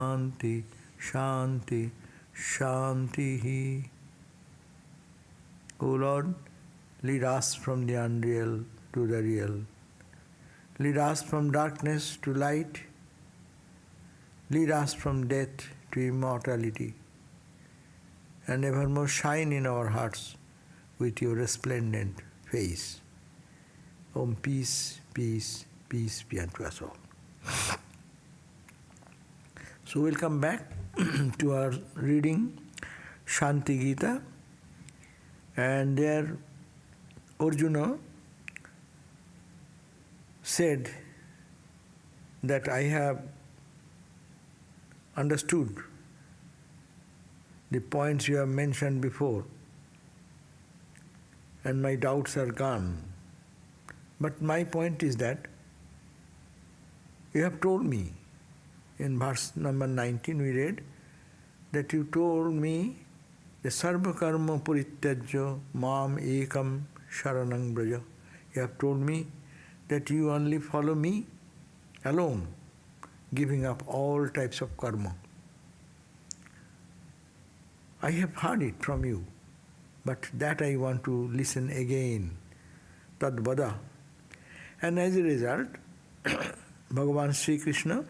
Shanti, Shanti, Shanti. O Lord, lead us from the unreal to the real. Lead us from darkness to light. Lead us from death to immortality. And evermore shine in our hearts with your resplendent face. Om peace, peace, peace be unto us all. So we'll come back to our reading Shanti Gita, and there Arjuna said that I have understood the points you have mentioned before, and my doubts are gone. But my point is that you have told me, in verse number 19 we read, that you told me the sarva karma parityajya mam ekam sharanam braja. You have told me that you only follow me alone, giving up all types of karma. I have heard it from you, but that I want to listen again. Tat-bandha. And as a result, Bhagavan Sri Krishna,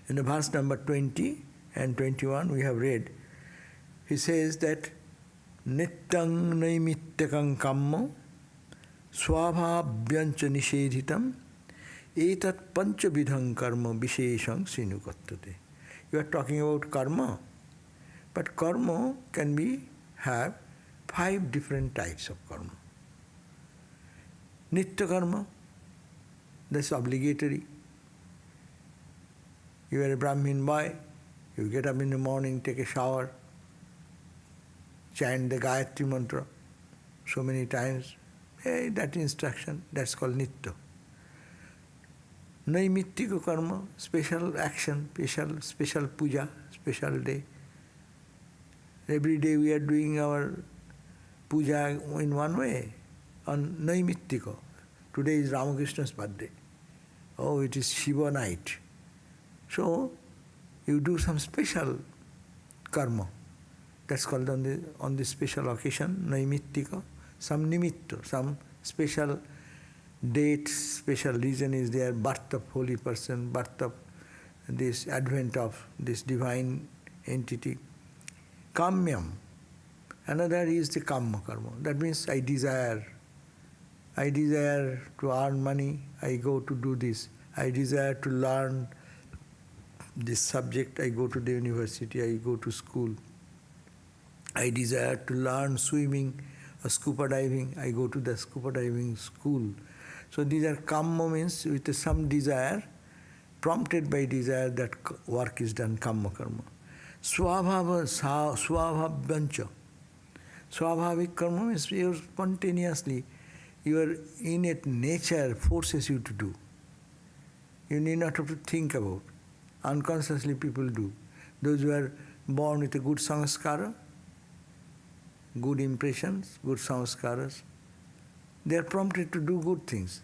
in the verse number 20 and 21 we have read, he says that nityam naimittyakam kamma svābhāvyanca niṣiddhaṃ etat panchavidhaṃ karma visheshaṃ sinukattate. You are talking about karma, but karma can have 5 different types of karma. Nitya karma, that's obligatory. You are a Brahmin boy, you get up in the morning, take a shower, chant the Gayatri mantra so many times. Hey, that instruction, that's called nitya. Naimittika karma, special action, special puja, special day. Every day we are doing our puja in one way, on naimittika. Today is Ramakrishna's birthday. Oh, it is Shiva night. So, you do some special karma. That's called on the special occasion, naimittika. Some nimitta, some special date, special reason is there, birth of holy person, birth of this advent of this divine entity. Kamyam. Another is the kamma karma. That means I desire to earn money, I go to do this. I desire to learn this subject, I go to the university, I go to school. I desire to learn swimming or scuba diving, I go to the scuba diving school. So these are kamma, means with some desire, prompted by desire, that work is done, kamma karma. Svābhāvyanca. Svābhāvike karma means you spontaneously, your innate nature forces you to do. You need not have to think about. Unconsciously people do. Those who are born with a good samskara, good impressions, good samskaras, they are prompted to do good things.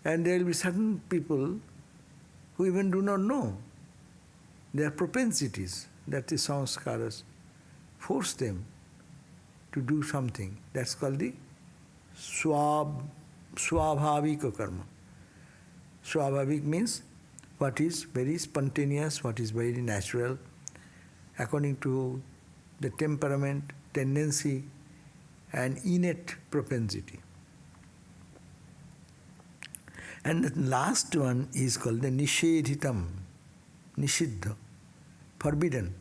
And there will be certain people who even do not know. Their propensities, that is samskaras, force them to do something. That's called the svābhāvike karma. Svābhāvike means what is very spontaneous, what is very natural, according to the temperament, tendency, and innate propensity. And the last one is called the niṣiddhaṃ, niṣiddhaṃ, forbidden.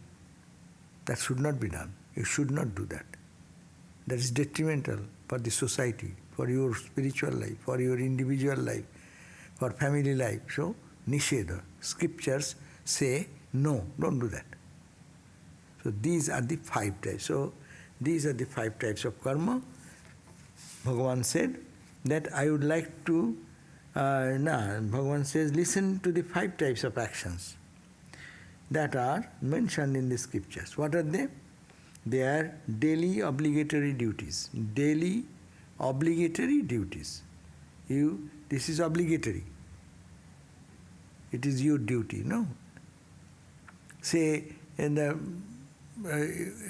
That should not be done. You should not do that. That is detrimental for the society, for your spiritual life, for your individual life, for family life. So, niṣiddhaṃ. Scriptures say, no, don't do that. So these are the 5 types. So these are the 5 types of karma. Bhagavan said that I would like to, Bhagavan says, listen to the 5 types of actions that are mentioned in the scriptures. What are they? They are daily obligatory duties. Daily obligatory duties. This is obligatory. It is your duty, no? say, in the,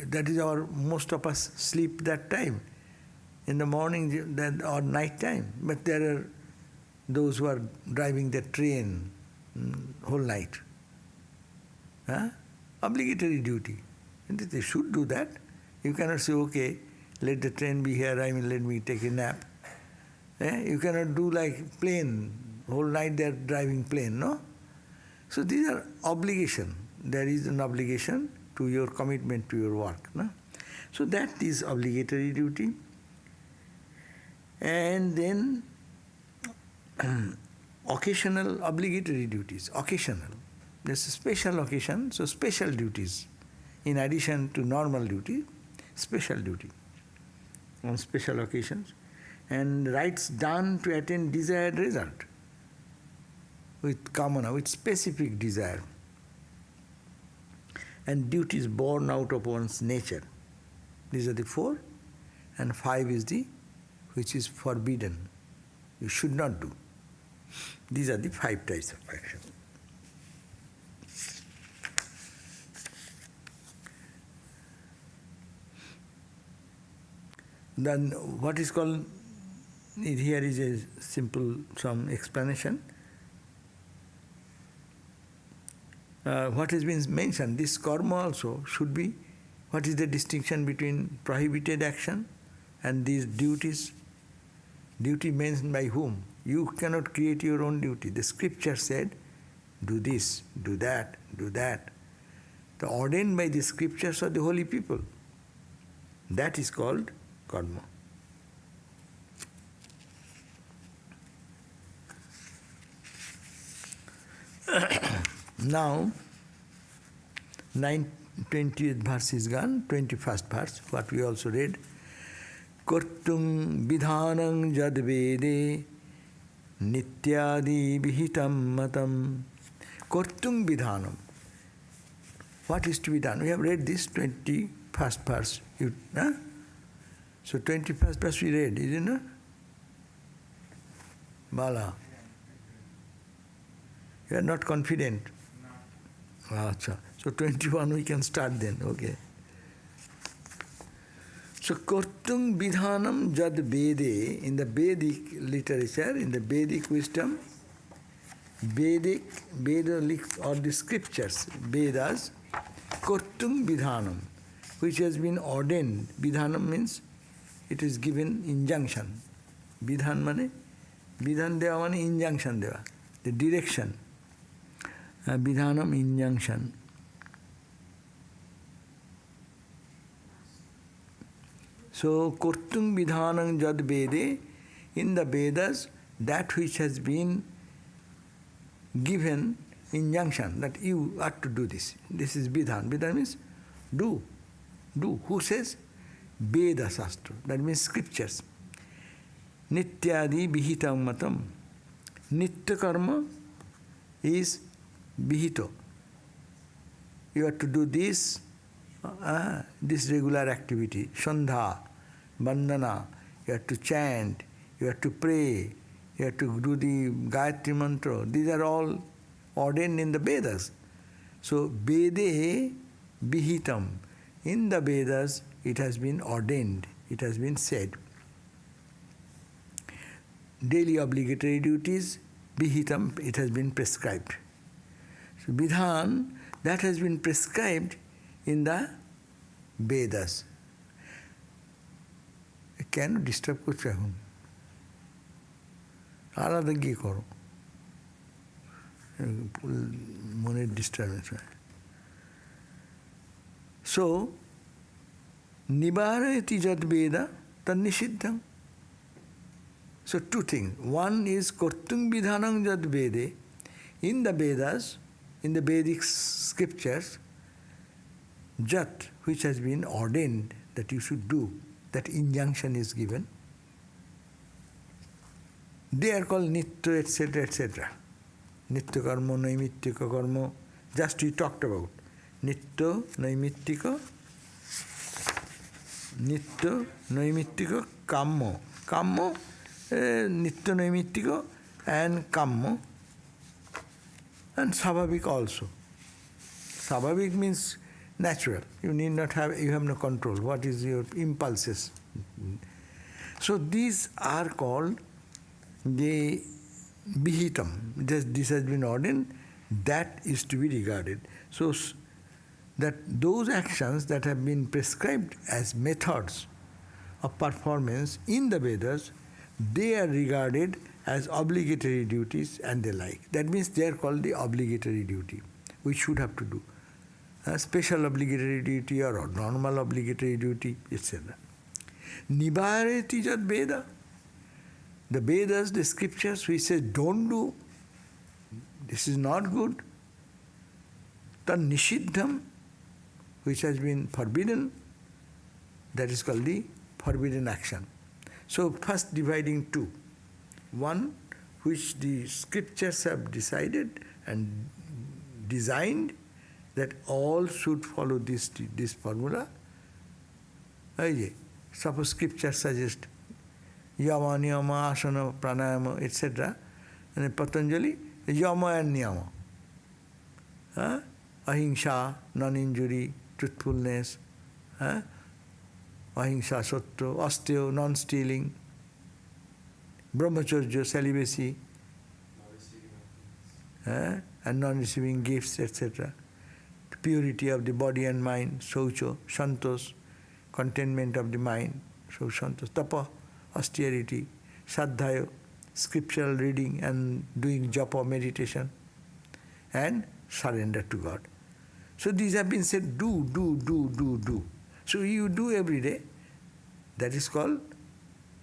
that is our, most of us sleep that time, in the morning or night time. But there are those who are driving the train whole night. Obligatory duty. And they should do that. You cannot say, okay, let the train be here, let me take a nap. You cannot do like plane, whole night they are driving plane, no? So these are obligation. There is an obligation to your commitment to your work. No? So that is obligatory duty. And then occasional obligatory duties, occasional. There's a special occasion, so special duties. In addition to normal duty, special duty on special occasions. And rites done to attain desired result with kāmanā, with specific desire. And duties born out of one's nature. These are the 4. And 5 is the, which is forbidden. You should not do. These are the 5 types of action. Then what is called, here is a simple some explanation. What has been mentioned, this karma also should be, what is the distinction between prohibited action and these duties? Duty mentioned by whom? You cannot create your own duty. The scripture said, do this, do that, do that. The ordained by the scriptures of the holy people. That is called karma. Now, 20th verse is gone, 21st verse, what we also read. Kartuṃ vidhānaṃ jad vede nityādi vihitaṃ matam. Kartuṃ vidhānaṃ. What is to be done? We have read this 21st verse. So 21st verse we read, isn't it? Bala. You are not confident? No. Achha. So 21 we can start then, okay. So kartuṃ vidhānaṃ jad vede, in the Vedic literature, in the Vedic wisdom, Veda or the scriptures, vedas, kartuṃ vidhānaṃ, which has been ordained. Vidhānaṃ means it is given injunction. Vidhan mane? Vidhan deva mane injunction deva, the direction. Vidhānaṃ injunction. So, kartuṃ vidhānaṃ jad vede, in the Vedas, that which has been given injunction, that you are to do this. This is vidhān. Vidhān means do. Do. Who says? Veda Shastra. That means scriptures. Nityādi vihitaṃ matam. Nitya karma is vihito. You have to do this regular activity, shandha, bandhana, you have to chant, you have to pray, you have to do the Gayatri mantra. These are all ordained in the Vedas. So, vede vihitaṃ. In the Vedas, it has been ordained, it has been said. Daily obligatory duties, vihitaṃ, it has been prescribed. So, vidhān, that has been prescribed in the Vedas. Can disturb করছে এখন আলাদা গিয়ে করো মনের disturbance হয় So, nivārayati jad veda tad niṣiddhaṃ. So, 2 things. One is kartuṃ vidhānaṃ jad vede. In the Vedas, in the Vedic scriptures, jat, which has been ordained that you should do, that injunction is given. They are called nitya, etc., etc. Nitya karma, naimittika karma, just we talked about. Nitya, naimittika, kamma. Kamma, nitya, naimittika, and kamma, and svābhāvike also. Svābhāvike means natural. You need not have, you have no control. What is your impulses? So these are called the vihitaṃ. This has been ordained, that is to be regarded. So that those actions that have been prescribed as methods of performance in the Vedas, they are regarded as obligatory duties and the like. That means they are called the obligatory duty, which should have to do. A special obligatory duty or a normal obligatory duty, etc. Nivārayati jad veda. The Vedas, the scriptures, which says don't do, this is not good. The niṣiddhaṃ, which has been forbidden, that is called the forbidden action. So first dividing two. One, which the scriptures have decided and designed that all should follow this formula. Suppose scripture suggests yama, niyama, asana, pranayama, etc. And Patanjali, yama and niyama. Ahimsa, non-injury, truthfulness, ahimsa, sattva, asteya, non-stealing, brahmacharya, celibacy, and non-receiving gifts, etc. Purity of the body and mind, saucha, santos, contentment of the mind, so santos, tapa, austerity, sadhaya, scriptural reading and doing japa, meditation, and surrender to God. So these have been said, do. So you do every day. That is called,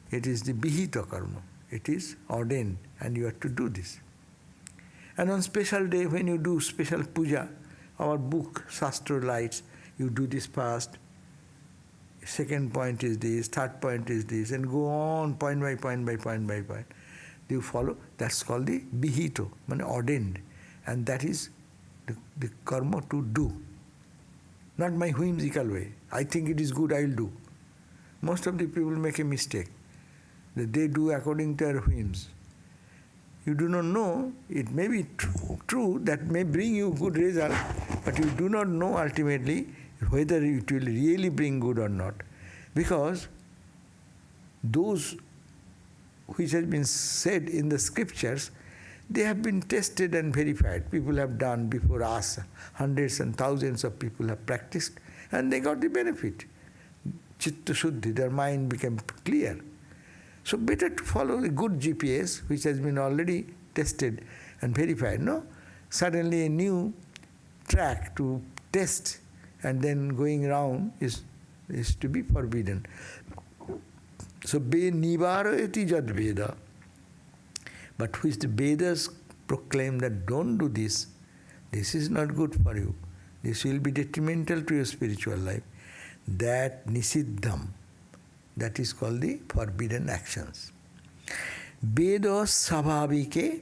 it is the vihita karma. It is ordained and you have to do this. And on special day when you do special puja, our book, Shastra lights, you do this first, second point is this, third point is this, and go on point by point by point by point. You follow, that's called the vihito, ordained. And that is the karma to do. Not my whimsical way. I think it is good, I will do. Most of the people make a mistake, that they do according to their whims. You do not know, it may be true, that may bring you good result, but you do not know ultimately whether it will really bring good or not. Because those which has been said in the scriptures, they have been tested and verified. People have done before us, hundreds and thousands of people have practiced, and they got the benefit. Chitta Shuddhi, their mind became clear. So better to follow a good GPS, which has been already tested and verified, no? Suddenly a new track to test and then going around is to be forbidden. So nivārayati jad veda, but which the Vedas proclaim that don't do this, this is not good for you, this will be detrimental to your spiritual life, that niṣiddhaṃ, that is called the forbidden actions. Veda svābhāvike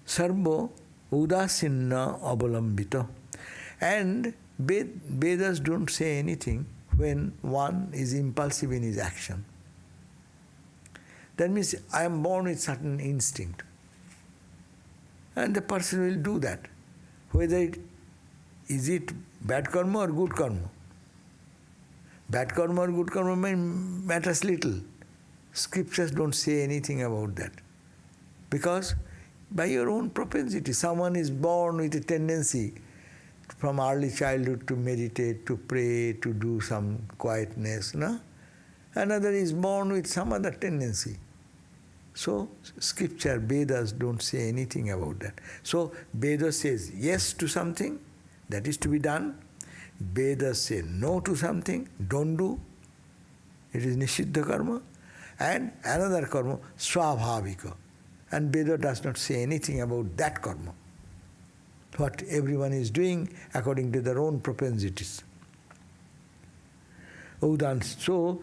sarvaṃ audasīnya avalambitaḥ. And Vedas don't say anything when one is impulsive in his action. That means I am born with certain instinct. And the person will do that. Whether is it bad karma or good karma. Bad karma or good karma matters little. Scriptures don't say anything about that. Because by your own propensity, someone is born with a tendency from early childhood to meditate, to pray, to do some quietness, no? Another is born with some other tendency. So scripture, Vedas don't say anything about that. So Vedas says yes to something, that is to be done. Vedas say no to something, don't do. It is niṣiddha karma. And another karma, svābhāvike. And Veda does not say anything about that karma. What everyone is doing according to their own propensities. So,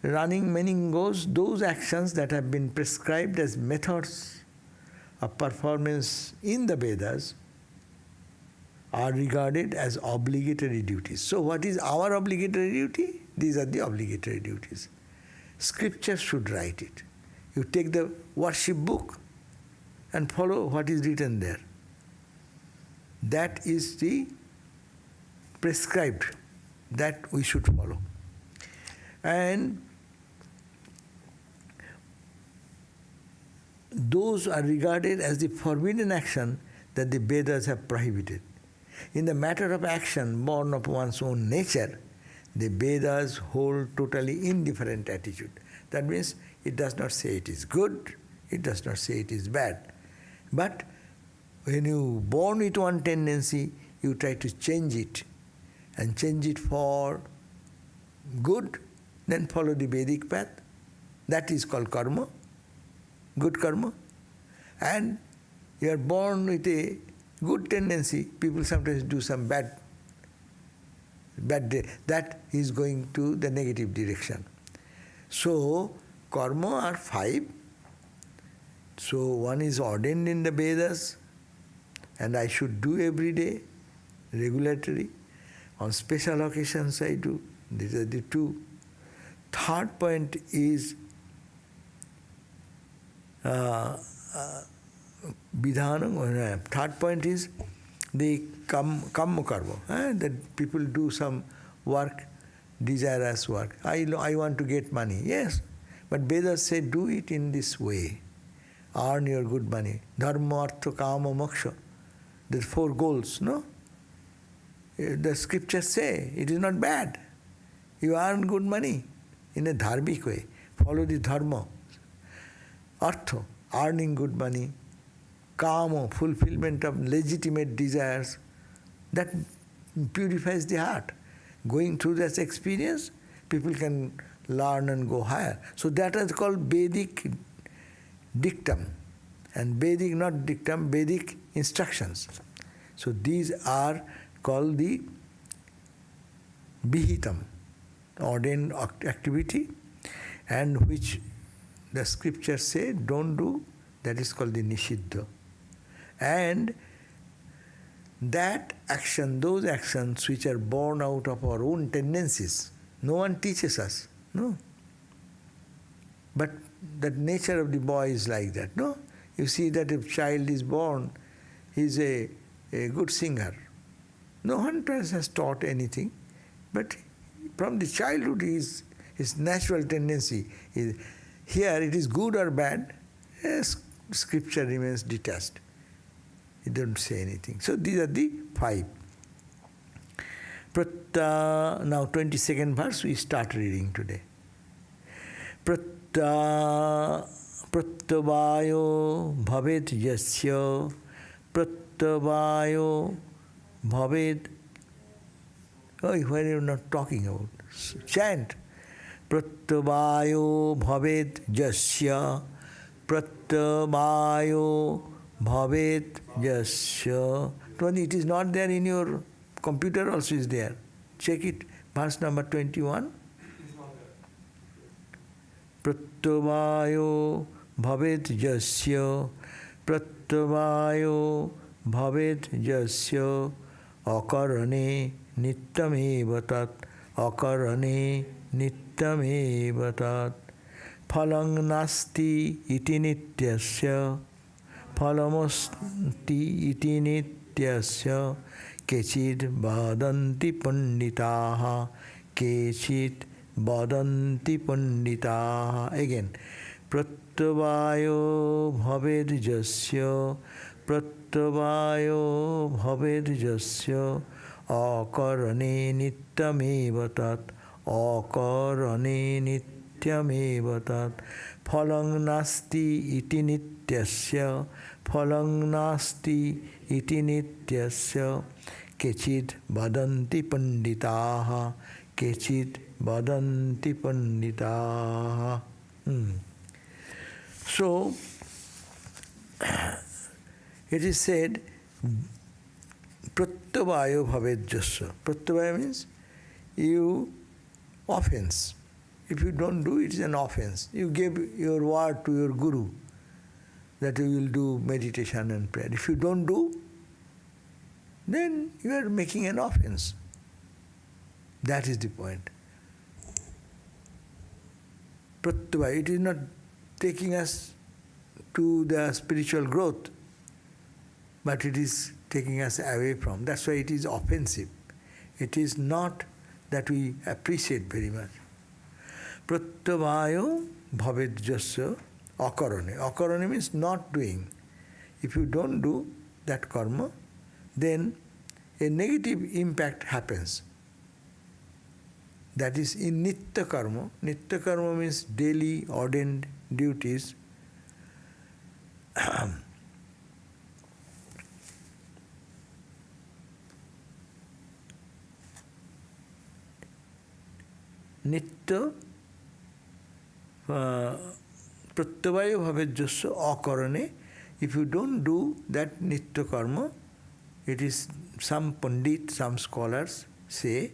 running meaning goes, those actions that have been prescribed as methods of performance in the Vedas are regarded as obligatory duties. So what is our obligatory duty? These are the obligatory duties. Scripture should write it. You take the worship book and follow what is written there. That is the prescribed that we should follow. And those are regarded as the forbidden action that the Vedas have prohibited. In the matter of action born of one's own nature, the Vedas hold totally indifferent attitude. That means it does not say it is good, it does not say it is bad. But when you born with one tendency, you try to change it and change it for good, then follow the Vedic path. That is called karma, good karma. And you are born with a good tendency, people sometimes do some bad day. That is going to the negative direction. So, karma are 5. So, one is ordained in the Vedas, and I should do every day, regulatory. On special occasions I do. These are the 2. Third point is vidhānaṃ. Third point is the kamma karma. That people do some work, desirous work. I want to get money. Yes, but Vedas say do it in this way. Earn your good money. Dharma, artha, kama, moksha. The 4 goals, no? The scriptures say it is not bad. You earn good money in a dharmic way. Follow the dharma. Artha, earning good money. Kama, fulfillment of legitimate desires. That purifies the heart. Going through this experience, people can learn and go higher. So that is called Vedic dictum. And Vedic, not dictum, Vedic instructions. So these are called the vihitaṃ, ordained activity, and which the scriptures say don't do, that is called the niṣiddhaṃ. And that action, those actions which are born out of our own tendencies, no one teaches us, no. But the nature of the boy is like that, no. You see that if child is born, he is a good singer. No one has taught anything, but from the childhood his natural tendency is. Here it is good or bad, scripture remains detached. It doesn't say anything. So these are the 5. Now 22nd verse we start reading today. Pratyavāyaḥ bhavet yasya pratyavāyaḥ bhavet. Oh, where you are not talking about? Chant. Pratyavāyaḥ bhavet yasya pratyavāyaḥ bhavet yasya. It is not there in your computer, also is there. Check it. Verse number 21. Pratyavāyaḥ bhavet yasya pratyavāyaḥ bhavet yasya karaṇe nityam tat karaṇe nityam tat phalaṃ nasti iti nityasya phalamosti iti nityasya kechid vadanti panditaha kechid vadanti panditaha. Again, pratyavāyaḥ bhavet yasya pratyavāyaḥ bhavet yasya karaṇe nityam tat karaṇe nityam tat phalaṃ nasti iti nityasya phalaṃ nasti iti nityasya kechid vadanti panditaha kechid vadanti panditaha. So it is said pratyavāyaḥ bhavet yasya. Pratyavāyaḥ means you offense. If you don't do, it is an offense. You gave your word to your guru that you will do meditation and prayer. If you don't do, then you are making an offense. That is the point. Pratyavāyaḥ, it is not taking us to the spiritual growth, but it is taking us away from. That's why it is offensive. It is not that we appreciate very much. Pratyavāyaḥ bhavet yasya karaṇe. Karaṇe means not doing. If you don't do that karma, then a negative impact happens. That is in nitya karma. Nitya karma means daily ordained duties. Nitya pratyavāyaḥ bhavet yasya karaṇe. If you don't do that nitya karma, it is some pandit, some scholars say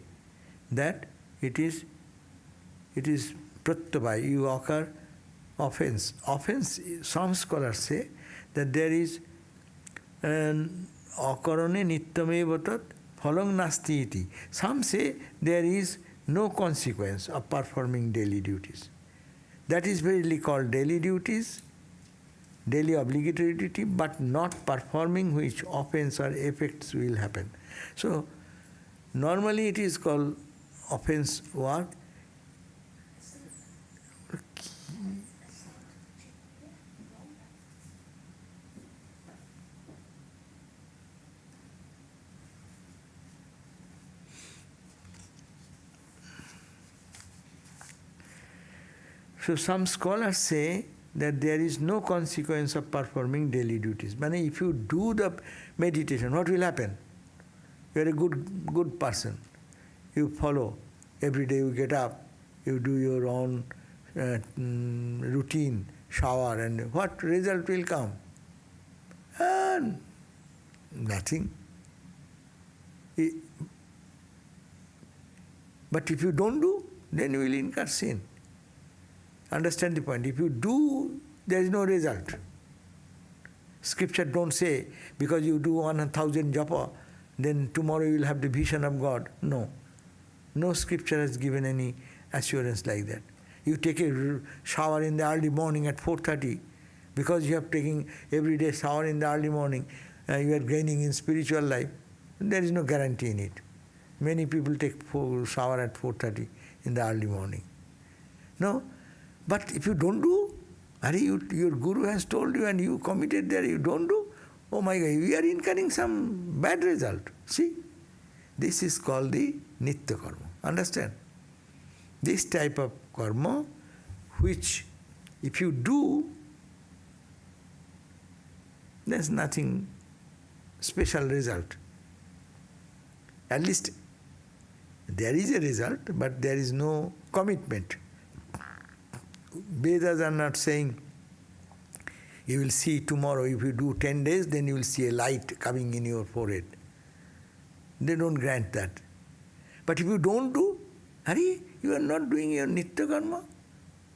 that it is pratyavāyaḥ, you occur offense. Offense, some scholars say that there is an karaṇe nityameva tat phalaṃ nasti iti. Some say there is no consequence of performing daily duties. That is verily called daily duties, daily obligatory duty, but not performing which offense or effects will happen. So, normally it is called offense work. So some scholars say that there is no consequence of performing daily duties. But if you do the meditation, what will happen? You are a good person. You follow. Every day you get up, you do your own routine, shower, and what result will come? Nothing. But if you don't do, then you will incur sin. Understand the point. If you do, there is no result. Scripture don't say, because you do 1,000 japa, then tomorrow you will have the vision of God. No. No scripture has given any assurance like that. You take a shower in the early morning at 4:30, because you have taken every day shower in the early morning, you are gaining in spiritual life. There is no guarantee in it. Many people take shower at 4:30 in the early morning. No. But if you don't do, your guru has told you and you committed there, you don't do, oh my God, we are incurring some bad result. See? This is called the nitya karma. Understand? This type of karma, which if you do, there's nothing special result. At least there is a result, but there is no commitment. Vedas are not saying you will see tomorrow, if you do 10 days, then you will see a light coming in your forehead. They don't grant that. But if you don't do, you are not doing your nitya karma,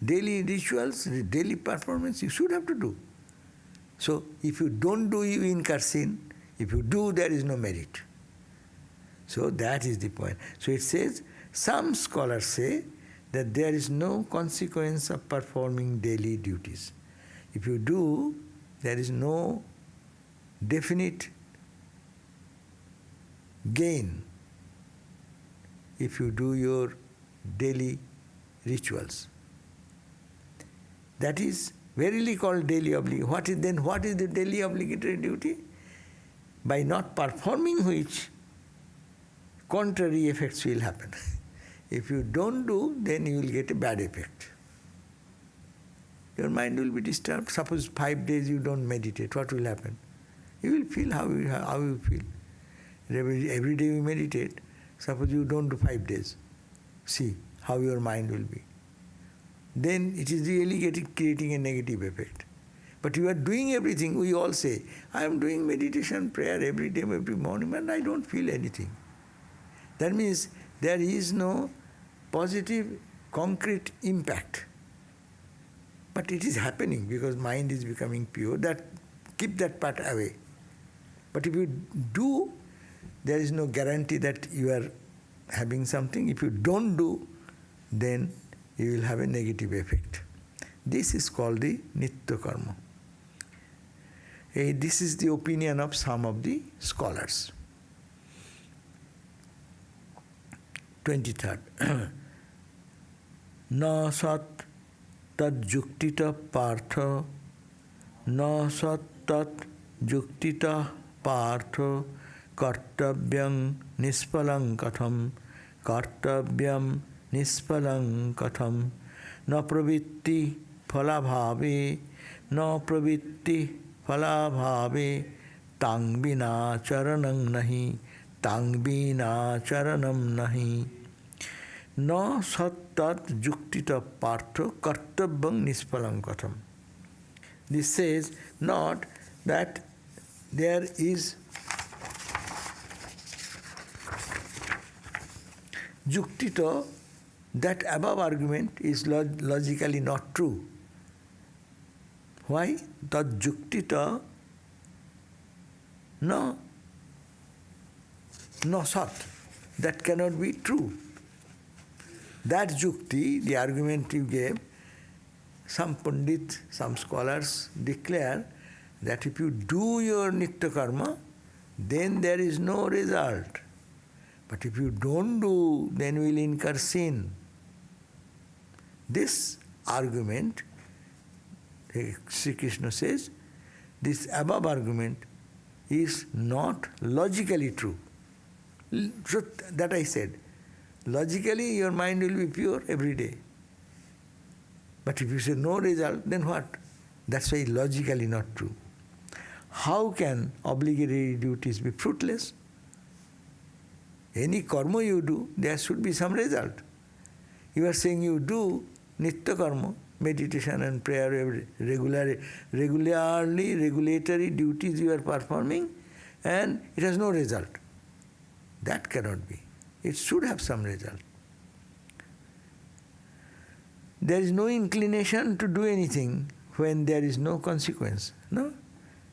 daily rituals, daily performance, you should have to do. So, if you don't do, you incur sin. If you do, there is no merit. So, that is the point. So, it says, some scholars say that there is no consequence of performing daily duties. If you do, there is no definite gain if you do your daily rituals. That is verily called daily obligatory. What is the daily obligatory duty? By not performing which, contrary effects will happen. If you don't do, then you will get a bad effect. Your mind will be disturbed. Suppose 5 days you don't meditate, what will happen? You will feel how you feel. Every day you meditate. Suppose you don't do 5 days. See how your mind will be. Then it is really creating a negative effect. But you are doing everything. We all say, I am doing meditation, prayer every day, every morning, and I don't feel anything. That means there is no positive, concrete impact. But it is happening because mind is becoming pure. Keep that part away. But if you do, there is no guarantee that you are having something. If you don't do, then you will have a negative effect. This is called the nitya karma. This is the opinion of some of the scholars. 23rd. Na sat tad juktita partha, na sat tat juktita partha, kartavyam niṣphalam katham, kartavyam niṣphalam katham, na pravitti phalaṃ na pravitti phalaṃ tang vina charanam nahi, tang vina charanam nahi. Na sat tat juktita partha kartavyam niṣphalam katham. This says not that there is juktita, that above argument is logically not true. Why? Tat juktita no sat. That cannot be true. That jukti, the argument you gave, some pundit, some scholars declare that if you do your nitya karma, then there is no result. But if you don't do, then you will incur sin. This argument, Sri Krishna says, this above argument is not logically true. So that I said. Logically, your mind will be pure every day. But if you say no result, then what? That's why logically not true. How can obligatory duties be fruitless? Any karma you do, there should be some result. You are saying you do nitya karma, meditation and prayer, regularly regulatory duties you are performing, and it has no result. That cannot be. It should have some result. There is no inclination to do anything when there is no consequence. No?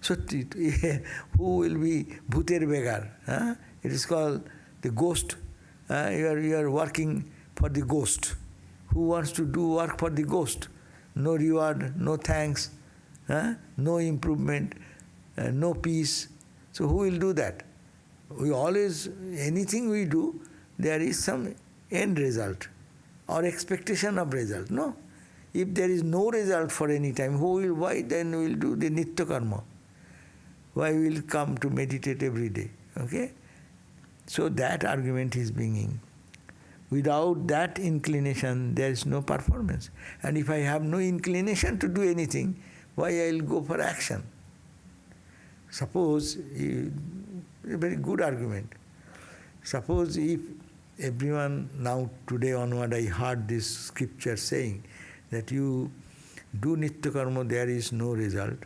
So, who will be bhuter begar? Huh? It is called the ghost. You are working for the ghost. Who wants to do work for the ghost? No reward, no thanks, no improvement, no peace. So who will do that? We always, anything we do, there is some end result or expectation of result. No. If there is no result for any time, why then we will do the nitya karma? Why we will come to meditate every day? Okay? So that argument is bringing. Without that inclination, there is no performance. And if I have no inclination to do anything, why I will go for action? Suppose, a very good argument. Suppose if everyone, now today onward I heard this scripture saying that you do nitya karma, there is no result.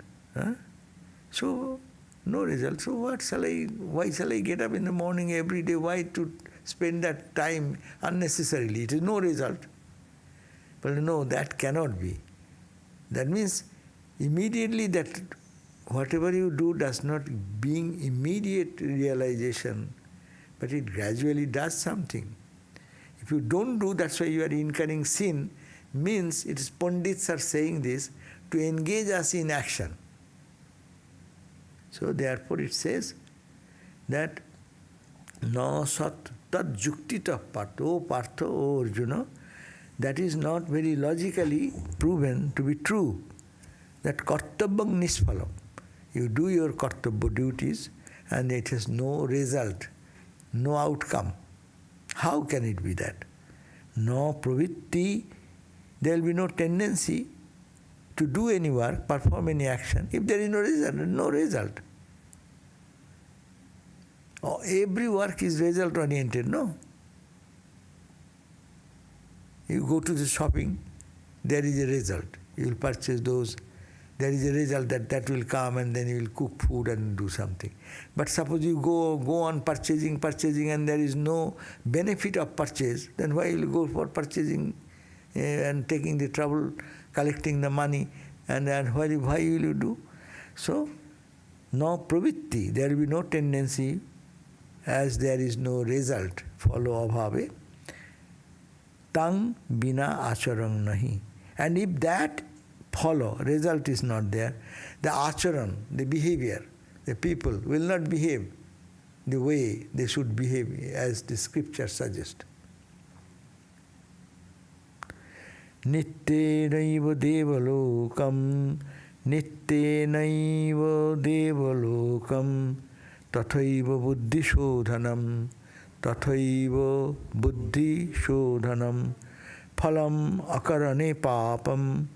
So, no result. So why shall I get up in the morning every day? Why to spend that time unnecessarily? It is no result. But no, that cannot be. That means immediately that whatever you do does not bring immediate realization, but it gradually does something. If you don't do, that's why you are incurring sin, means it is Pandits are saying this to engage us in action. So therefore it says that na sat tad juktita partha, O Partha, O Arjuna, that is not very logically proven to be true. That kartavyam niṣphalam. You do your kartavya duties and it has no result, no outcome. How can it be that? No pravitti, there will be no tendency to do any work, perform any action, if there is no result, no result. Oh, every work is result oriented, no? You go to the shopping, there is a result. You will purchase those. There is a result that will come and then you will cook food and do something. But suppose you go on purchasing and there is no benefit of purchase, then why will you go for purchasing and taking the trouble, collecting the money, and why will you do? So, no pravitti, there will be no tendency, as there is no result, follow abhave, tang bina acharan nahi. And if that follow, result is not there, the acharan, the behavior, the people will not behave the way they should behave as the scripture suggests. nityenaiva deva-lokaṃ, nityenaiva deva-lokaṃ, tathaiva buddhi-śodhanam, tathaiva buddhi-śodhanam, phalaṃ akaraṇe papam,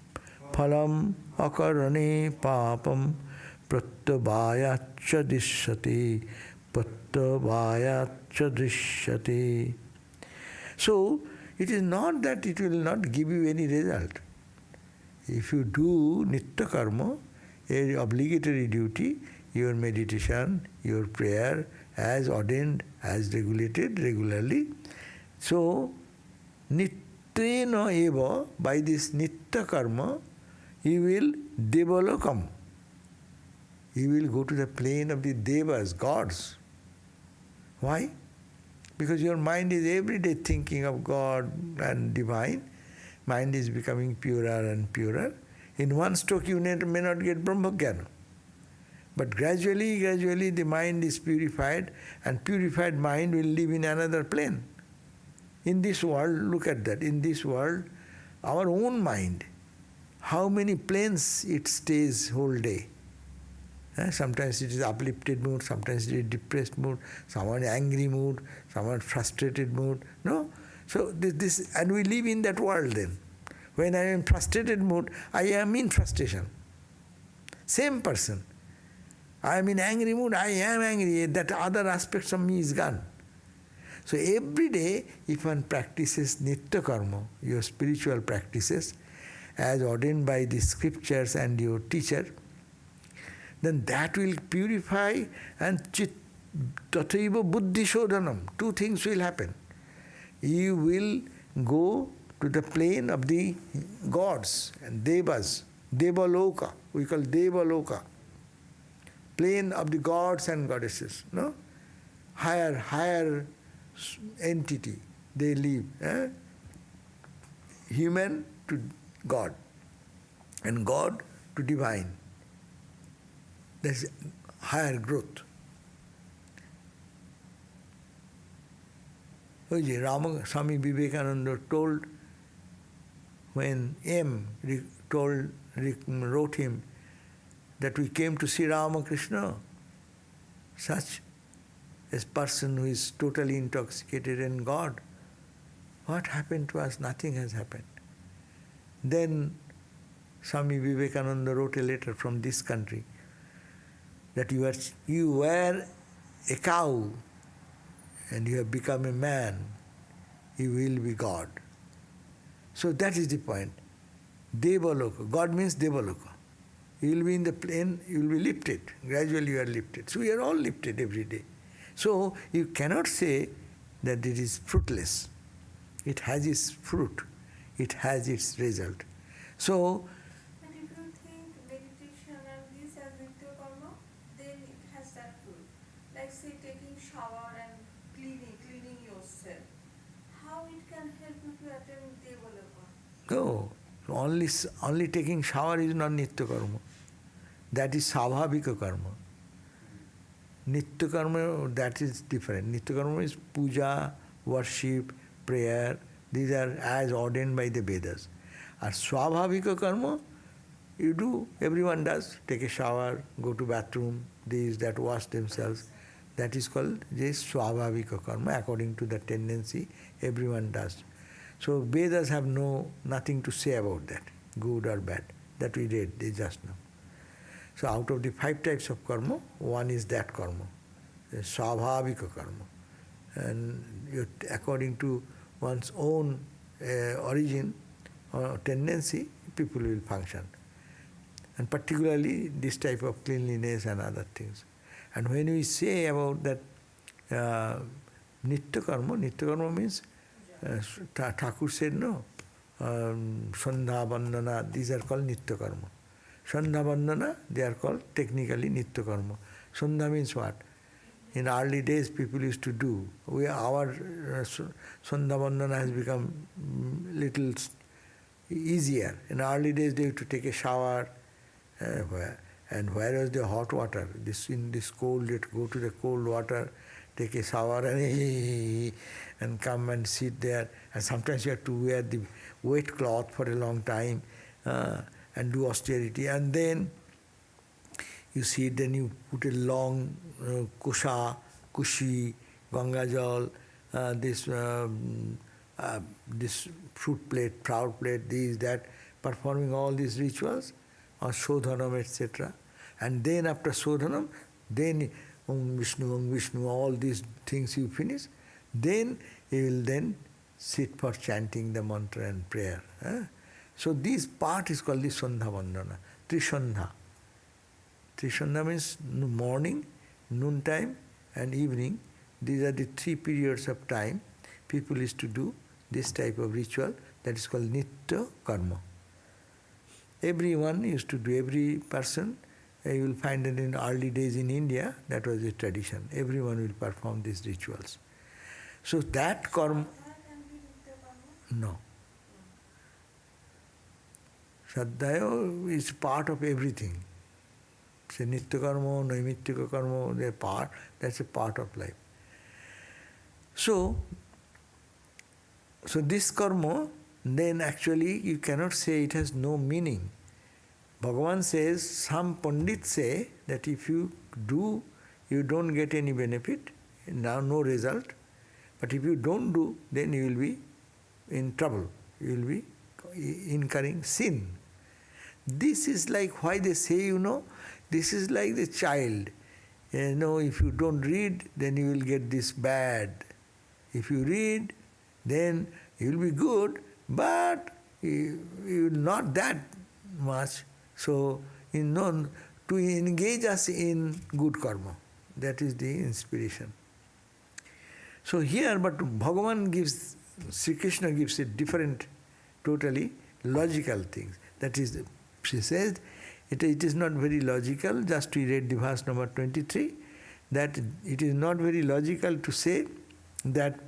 phalaṃ akaraṇe papam, pratyavāyaḥ drishyate, pratyavāyaḥ drishyate. So, it is not that it will not give you any result. If you do nitya karma, a obligatory duty, your meditation, your prayer, as ordained, as regulated regularly. So, nityena eva, by this nitya karma, you will deva-lokaṃ. You will go to the plane of the devas, gods. Why? Because your mind is every day thinking of God and divine. Mind is becoming purer and purer. In one stroke you may not get Brahma-jnana. But gradually the mind is purified, and purified mind will live in another plane. In this world, look at that, in this world, our own mind, how many planes it stays whole day. Sometimes it is uplifted mood, sometimes it is depressed mood, someone angry mood, someone frustrated mood. No? So this and we live in that world then. When I am in frustrated mood, I am in frustration. Same person. I am in angry mood, I am angry. That other aspects of me is gone. So every day, if one practices nitya karma, your spiritual practices, as ordained by the scriptures and your teacher, then that will purify and tathaiva buddhi-śodhanam. Two things will happen. You will go to the plane of the gods and devas, deva-lokaṃ, we call deva-lokaṃ, plane of the gods and goddesses, no? Higher entity, they live. Human to God, and God to divine. There's higher growth. Swami Vivekananda told, when M wrote him that we came to see Ramakrishna, such a person who is totally intoxicated in God. What happened to us? Nothing has happened. Then Swami Vivekananda wrote a letter from this country that you were a cow and you have become a man, you will be God. So that is the point. Deva-lokaṃ. God means deva-lokaṃ. You will be in the plane, you will be lifted. Gradually you are lifted. So we are all lifted every day. So you cannot say that it is fruitless. It has its fruit. It has its result. So, but if you think meditation and this as nitya karma, then it has that fruit. Like say taking shower and cleaning yourself. How it can help you to attain deva-lokaṃ? No, only taking shower is not nitya karma. That is svābhāvike karma. Nitya karma, that is different. Nitya karma is puja, worship, prayer. These are as ordained by the vedas. And svābhāvike karma, you do, everyone does. Take a shower, go to bathroom, these that wash themselves. That is called this svābhāvike karma, according to the tendency, everyone does. So vedas have nothing to say about that, good or bad. That we read just now. So out of the 5 types of karma, one is that karma, the svābhāvike karma. And according to one's own origin or tendency, people will function. And particularly this type of cleanliness and other things. And when we say about that nitya karma means, Thakur said no, sandha-vandana, these are called nitya karma. Sandha-vandana, they are called technically nitya karma. Sandha means what? In early days people used to do. Our sandha-vandana has become little easier. In early days they used to take a shower, and where was the hot water? In this cold, you have to go to the cold water, take a shower, and come and sit there, and sometimes you have to wear the wet cloth for a long time and do austerity, and then you sit, then you put a long kushi, gangajal, this fruit plate, flower plate, this, that, performing all these rituals, or shodhanam, etc. And then after shodhanam, then Om Vishnu, all these things you finish, then you will then sit for chanting the mantra and prayer. So this part is called the Sandhya Vandana, Trisandhya. Trisandhya means morning, noontime and evening. These are the 3 periods of time people used to do this type of ritual that is called nitya karma. Everyone used to do, every person. You will find that in early days in India, that was a tradition. Everyone will perform these rituals. So that karma... No. Shraddha is part of everything. Say nitya karma, naimittika karma, they're part, that's a part of life. So this karma, then actually you cannot say it has no meaning. Bhagavan says, some Pandits say that if you do, you don't get any benefit, now no result. But if you don't do, then you will be in trouble. You will be incurring sin. This is like why they say, this is like the child. If you don't read, then you will get this bad. If you read, then you will be good, but you not that much. So, to engage us in good karma, that is the inspiration. So here, but Bhagavan gives, Sri Krishna gives a different, totally logical things. That is, she says, it is not very logical, just to read the verse number 23, that it is not very logical to say that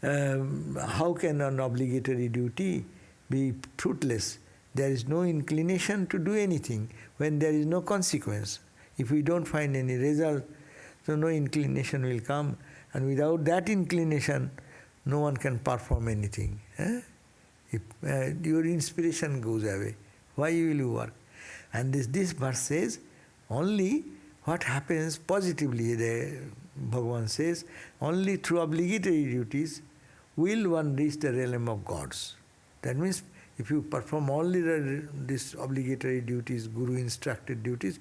how can an obligatory duty be fruitless? There is no inclination to do anything when there is no consequence. If we don't find any result, so no inclination will come. And without that inclination, no one can perform anything. If your inspiration goes away, why will you work? And this verse says, only what happens positively, Bhagavan says, only through obligatory duties will one reach the realm of gods. That means, if you perform only these obligatory duties, Guru instructed duties,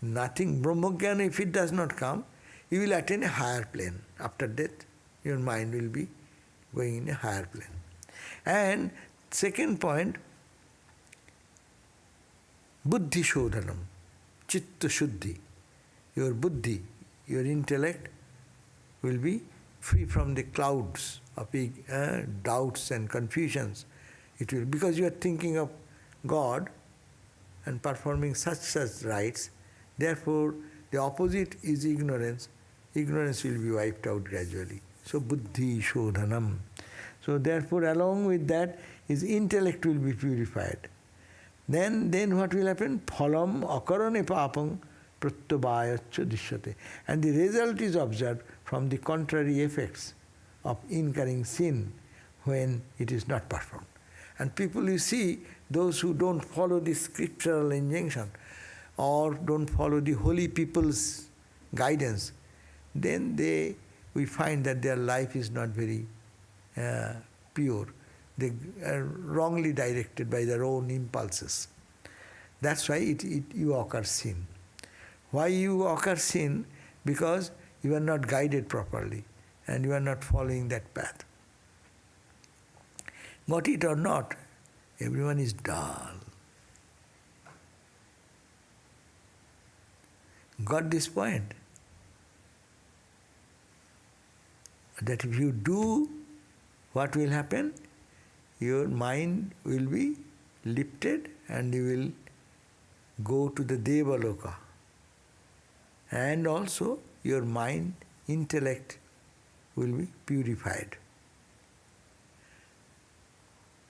nothing, Brahmagyan, if it does not come, you will attain a higher plane. After death, your mind will be going in a higher plane. And second point, buddhi-śodhanam, chitta-shuddhi. Your buddhi, your intellect will be free from the clouds of doubts and confusions. It will, because you are thinking of God and performing such rites, therefore the opposite is ignorance. Ignorance will be wiped out gradually. So buddhi-śodhanam. So therefore along with that his intellect will be purified. Then what will happen? Phalaṃ akarane papam pratyavāyaḥ dishyate. And the result is observed from the contrary effects of incurring sin when it is not performed. And people, you see, those who don't follow the scriptural injunction or don't follow the holy people's guidance, then we find that their life is not very pure. They are wrongly directed by their own impulses. That's why you occur sin. Why you occur sin? Because you are not guided properly and you are not following that path. Got it or not, everyone is dull. Got this point? That if you do, what will happen? Your mind will be lifted and you will go to the deva-lokaṃ. And also your mind, intellect will be purified.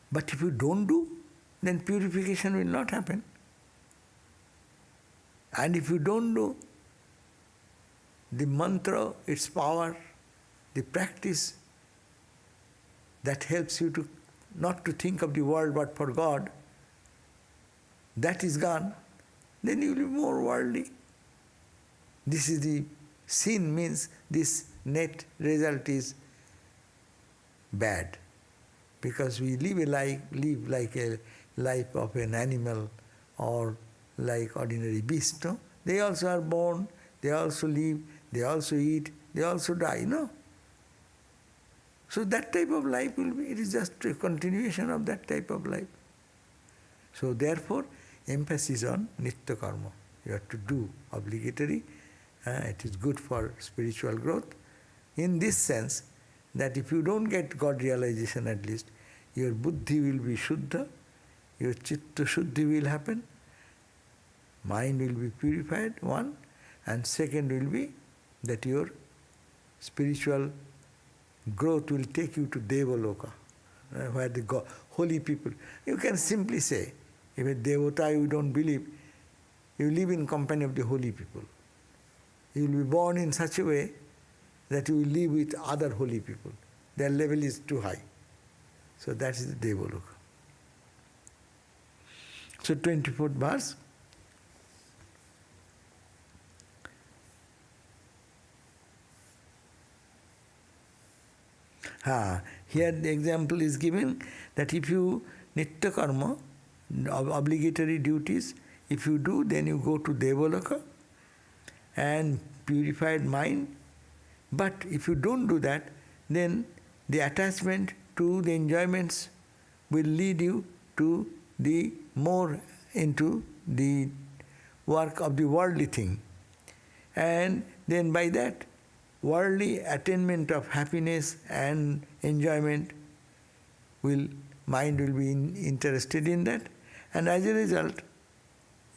But if you don't do, then purification will not happen. And if you don't do, the mantra, its power, the practice that helps you to not to think of the world but for God, that is gone, then you will be more worldly. This is the sin, means this net result is bad, because we live like a life of an animal or like ordinary beast. No? They also are born, they also live, they also eat, they also die. No? So that type of life will be, it is just a continuation of that type of life. So therefore, emphasis on nitya karma. You have to do obligatory. It is good for spiritual growth. In this sense, that if you don't get God realization at least, your buddhi will be shuddha, your chitta shuddhi will happen, mind will be purified, one, and second will be that your spiritual growth will take you to deva-lokaṃ, where the holy people. You can simply say, if a devata you don't believe, you live in company of the holy people. You will be born in such a way that you will live with other holy people. Their level is too high. So that is the deva-lokaṃ. So 24th verse. Here the example is given that if you nitya karma, obligatory duties, if you do, then you go to deva-lokaṃ and purified mind. But if you don't do that, then the attachment to the enjoyments will lead you to the more into the work of the worldly thing. And then by that, worldly attainment of happiness and enjoyment mind will be interested in that, and as a result,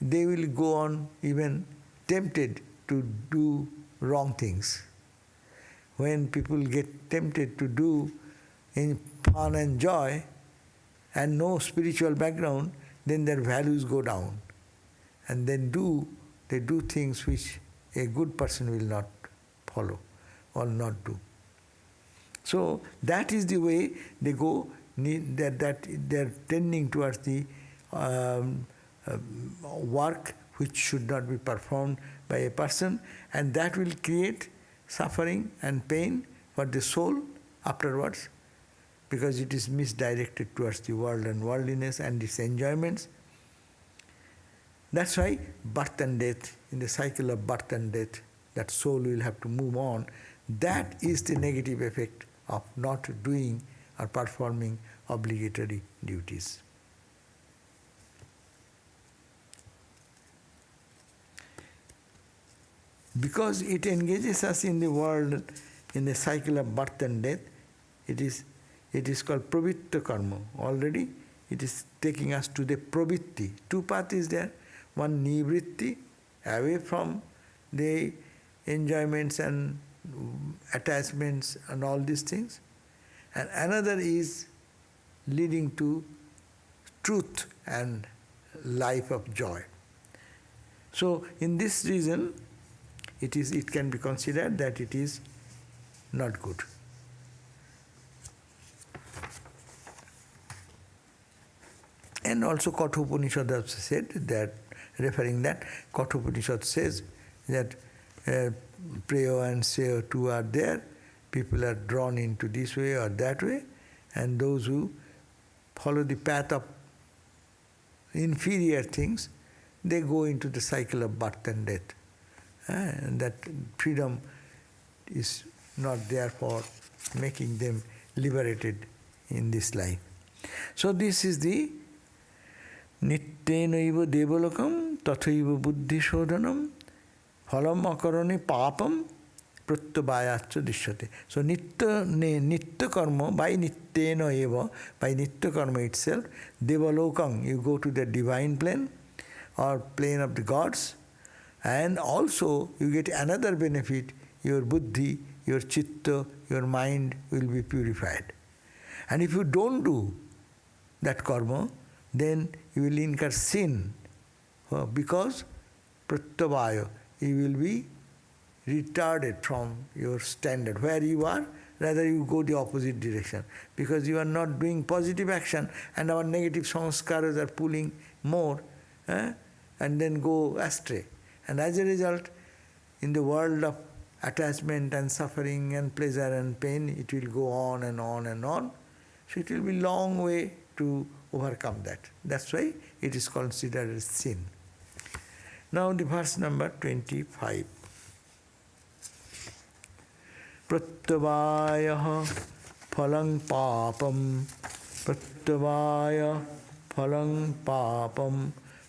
they will go on even tempted to do wrong things. When people get tempted to do in fun and joy and no spiritual background, then their values go down, and then they do things which a good person will not follow or not do. So that is the way they go, that they're tending towards the work which should not be performed by a person, and that will create suffering and pain for the soul afterwards, because it is misdirected towards the world and worldliness and its enjoyments. That's why birth and death, in the cycle of birth and death, that soul will have to move on. That is the negative effect of not doing or performing obligatory duties. Because it engages us in the world, in the cycle of birth and death, it is called pravritta karma. Already it is taking us to the pravritti. Two paths is there. One nivritti, away from the enjoyments and attachments and all these things. And another is leading to truth and life of joy. So in this reason, it can be considered that it is not good. And also Kathopanishad also said that, referring that, Kathopanishad says that Preyo and Seyo two are there, people are drawn into this way or that way, and those who follow the path of inferior things, they go into the cycle of birth and death. And that freedom is not there for making them liberated in this life. So this is the nityēnaiva deva-lokaṃ tathaiva buddhi-śodhanam phalaṃ karaṇe pāpam pratyavāyaḥ dishyate. So nitya karma, by nityena eva, by nitya karma itself, deva-lokaṃ, you go to the divine plane or plane of the gods, and also you get another benefit, your buddhi, your chitta, your mind will be purified. And if you don't do that karma, then you will incur sin, because pratyavāyaḥ, you will be retarded from your standard. Where you are, rather you go the opposite direction, because you are not doing positive action and our negative samskaras are pulling more, and then go astray. And as a result, in the world of attachment and suffering and pleasure and pain, it will go on and on and on. So it will be a long way to overcome that. That's why it is considered as sin. Now the verse number 25. pratyavāyaḥ phalaṃ pāpam pratyavāyaḥ phalaṃ pāpam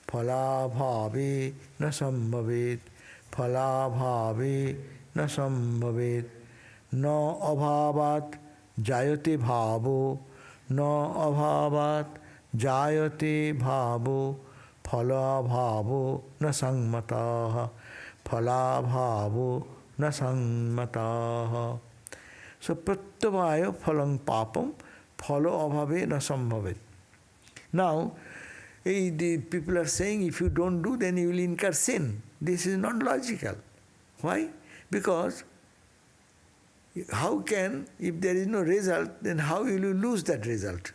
phalaṃ na sambhavet phalaṃ na sambhavet na abhāvat jayate bhavo na abhāvat jayate bhavo phalaṃ na saṅmatah phalaṃ na saṅmatah. So pratyavāyaḥ phalaṃ pāpam phala abhave na sambhavet. Now, the people are saying if you don't do, then you will incur sin. This is not logical. Why? Because how can, if there is no result, then how will you lose that result?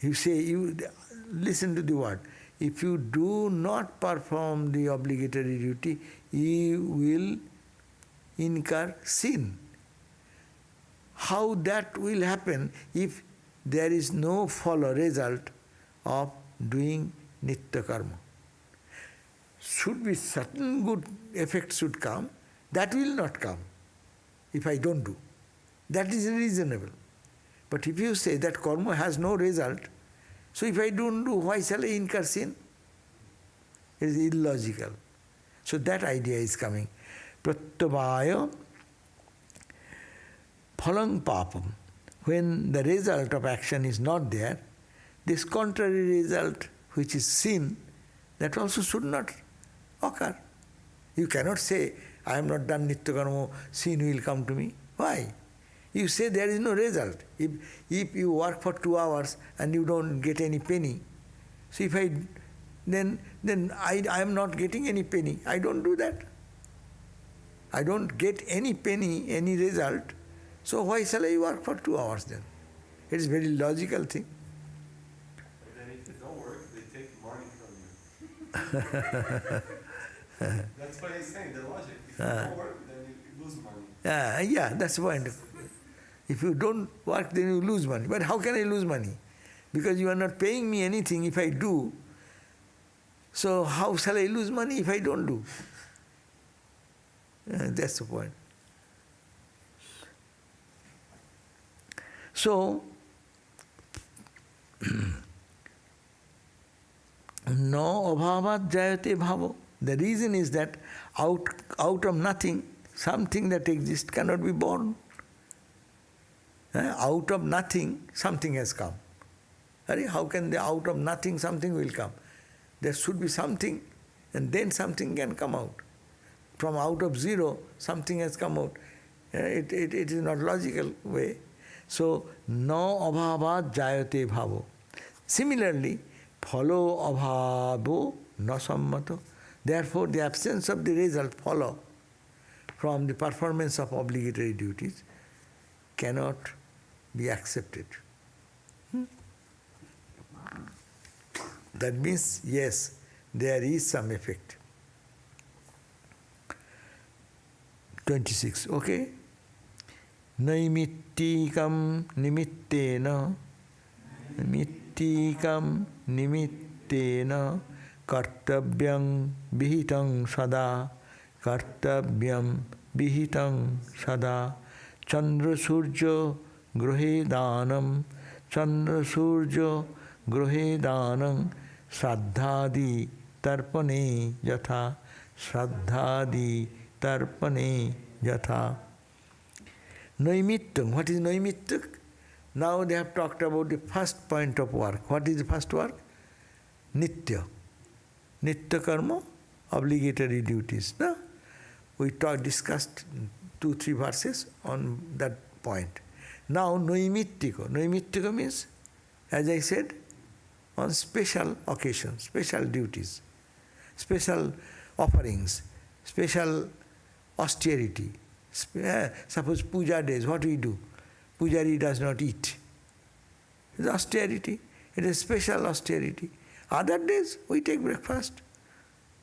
You say, listen to the word. If you do not perform the obligatory duty, you will incur sin. How that will happen if there is no follow result of doing nitya karma? Should be certain good effects should come. That will not come if I don't do. That is reasonable. But if you say that karma has no result, so if I don't do, why shall I incur sin? It is illogical. So that idea is coming. Pratyavāyaḥ phalaṃ pāpam. When the result of action is not there, this contrary result, which is sin, that also should not occur. You cannot say, I have not done nitya karma, sin will come to me. Why? You say there is no result. If you work for 2 hours and you don't get any penny, so then I am not getting any penny. I don't do that. I don't get any penny, any result. So why shall I work for 2 hours then? It is a very logical thing. But then if you don't work, they take money from you. That's what he's saying, the logic. If you don't work, then you lose money. Yeah, that's the point. If you don't work, then you lose money. But how can I lose money? Because you are not paying me anything if I do. So how shall I lose money if I don't do? That's the point. So, no abhāvat jayate bhavo. The reason is that out of nothing, something that exists cannot be born. Out of nothing, something has come. How can out of nothing something will come? There should be something, and then something can come out. From out of zero, something has come out. It is not logical way. So, no abhāvat jayate bhavo. Similarly, phalo abhavo na sammato. Therefore, the absence of the result, follow, from the performance of obligatory duties cannot be accepted. That means, yes, there is some effect. 26, okay? Naimittikam nimittena kartavyam vihitaṃ sada kartavyam vihitaṃ sada candra-sūrya-grahe candra-sūrya-grahe sraddhādi tarpane yatha sraddhādi tarpane yatha. Nimittam. What is nimittam? Now they have talked about the first point of work. What is the first work? Nitya. Nitya karma, obligatory duties. No? We discussed 2-3 verses on that point. Now naimittika. Naimittika means, as I said, on special occasions, special duties, special offerings, special austerity, Suppose puja days, what we do? Pujari does not eat. It's austerity. It is special austerity. Other days we take breakfast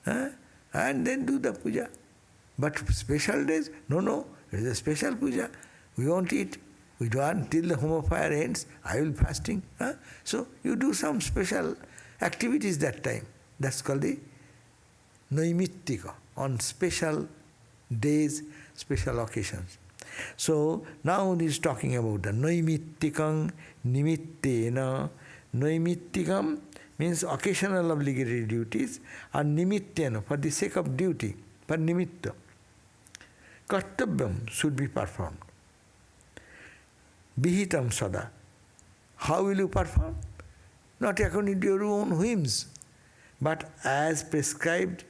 and then do the puja. But special days, no, it is a special puja. We won't eat. We don't till the home of fire ends. I will fasting. So you do some special activities that time. That's called the naimittika, on special days, special occasions. So now he is talking about the naimittikam nimittena. Naimittikam means occasional obligatory duties, and nimittena, for the sake of duty, for nimitta. Kartuṃ should be performed. Vihitaṃ sada. How will you perform? Not according to your own whims, but as prescribed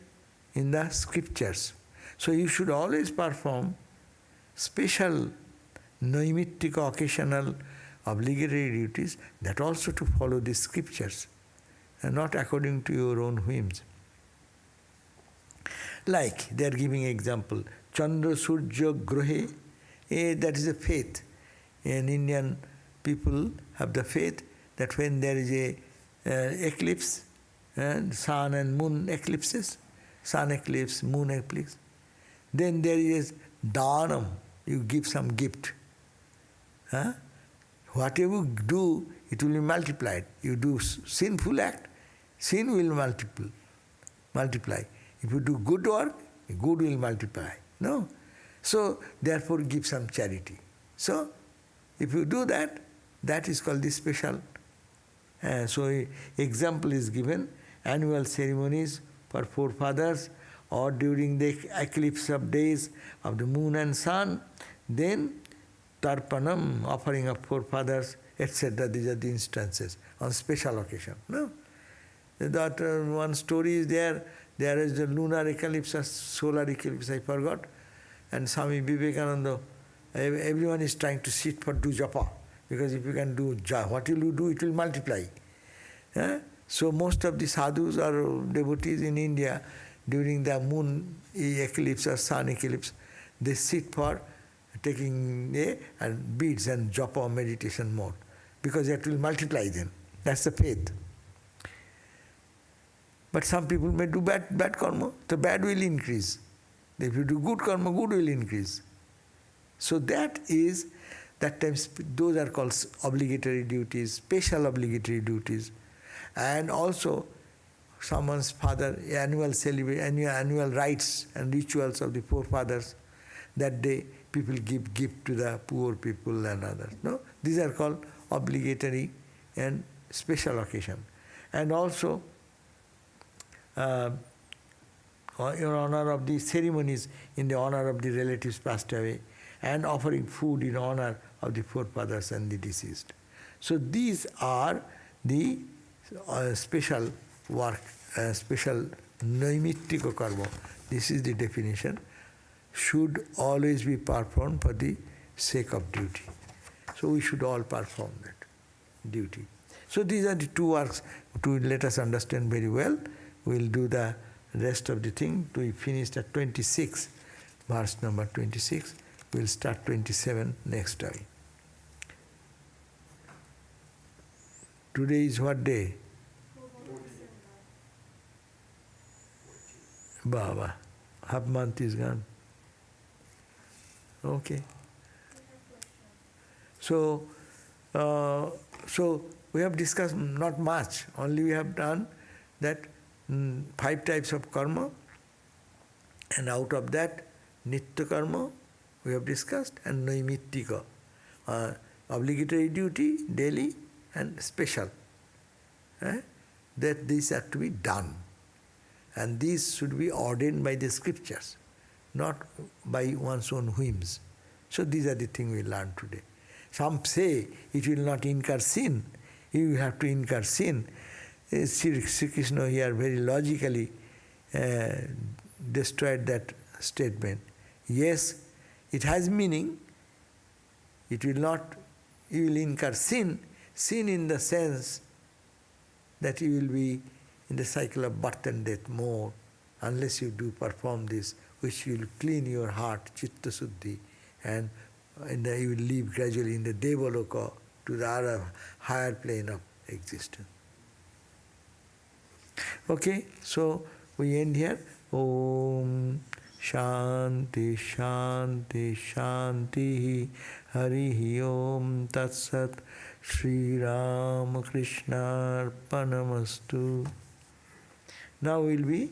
in the scriptures. So you should always perform special naimittika, occasional obligatory duties, that also to follow the scriptures, and not according to your own whims. Like they are giving example, candra-sūrya-grahe, that is a faith. And Indian people have the faith that when there is a eclipse, and sun and moon eclipses, sun eclipse, moon eclipse, then there is dhanam, you give some gift. Whatever you do, it will be multiplied. You do sinful act, sin will multiply. If you do good work, good will multiply. No? So, therefore give some charity. So, if you do that, that is called the special. So, example is given, annual ceremonies for forefathers, or during the eclipse of days of the moon and sun, then tarpanam, offering of forefathers, etc. These are the instances on special occasion. No? That one story is there is the lunar eclipse or solar eclipse, I forgot, and Swami Vivekananda, everyone is trying to sit for do japa, because if you can do what will you do, it will multiply. So most of the sadhus or devotees in India, during the moon eclipse or sun eclipse, they sit for taking beads and japa meditation mode, because that will multiply them. That's the faith. But some people may do bad karma, so bad will increase. If you do good karma, good will increase. So that times those are called obligatory duties, special obligatory duties. And also someone's father, annual rites and rituals of the forefathers, that day people give gift to the poor people and others. No? These are called obligatory and special occasion. And also in honor of the ceremonies, in the honor of the relatives passed away, and offering food in honor of the forefathers and the deceased. So these are the special work, special naimittika karma. This is the definition. Should always be performed for the sake of duty. So we should all perform that duty. So these are the two works to let us understand very well. We'll do the rest of the thing. We finished at 26, verse number 26. We'll start 27 next time. Today is what day? Baba. Half month is gone. Okay. So we have discussed not much. Only we have done that 5 types of karma, and out of that nitya karma we have discussed, and naimittika, obligatory duty daily and special, that these are to be done, and these should be ordained by the scriptures, not by one's own whims. So these are the things we learned today. Some say it will not incur sin. You have to incur sin. Sri Krishna here very logically destroyed that statement. Yes, it has meaning. It will not, you will incur sin. Sin in the sense that you will be in the cycle of birth and death more, unless you do perform this, which will clean your heart, chitta suddhi, and you will leave gradually in the deva-lokaṃ to the other higher plane of existence. Okay, so we end here. Om Shanti Shanti Shanti Harihi Om Tat Sat Shri Ramakrishna Arpanamastu. Now we will be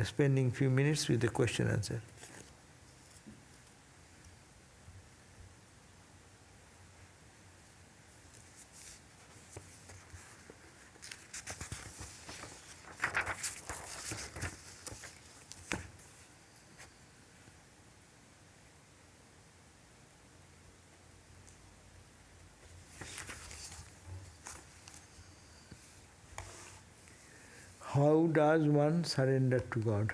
spending few minutes with the question answer. How does one surrender to God?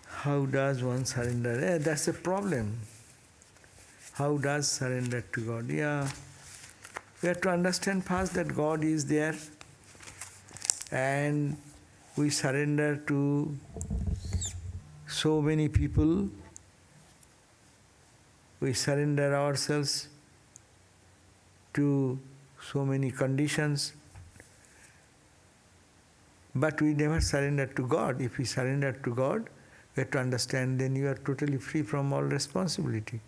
How does one surrender? That's a problem. How does surrender to God? Yeah, we have to understand first that God is there, and we surrender to so many people. We surrender ourselves to so many conditions. But we never surrender to God. If we surrender to God, we have to understand then you are totally free from all responsibility.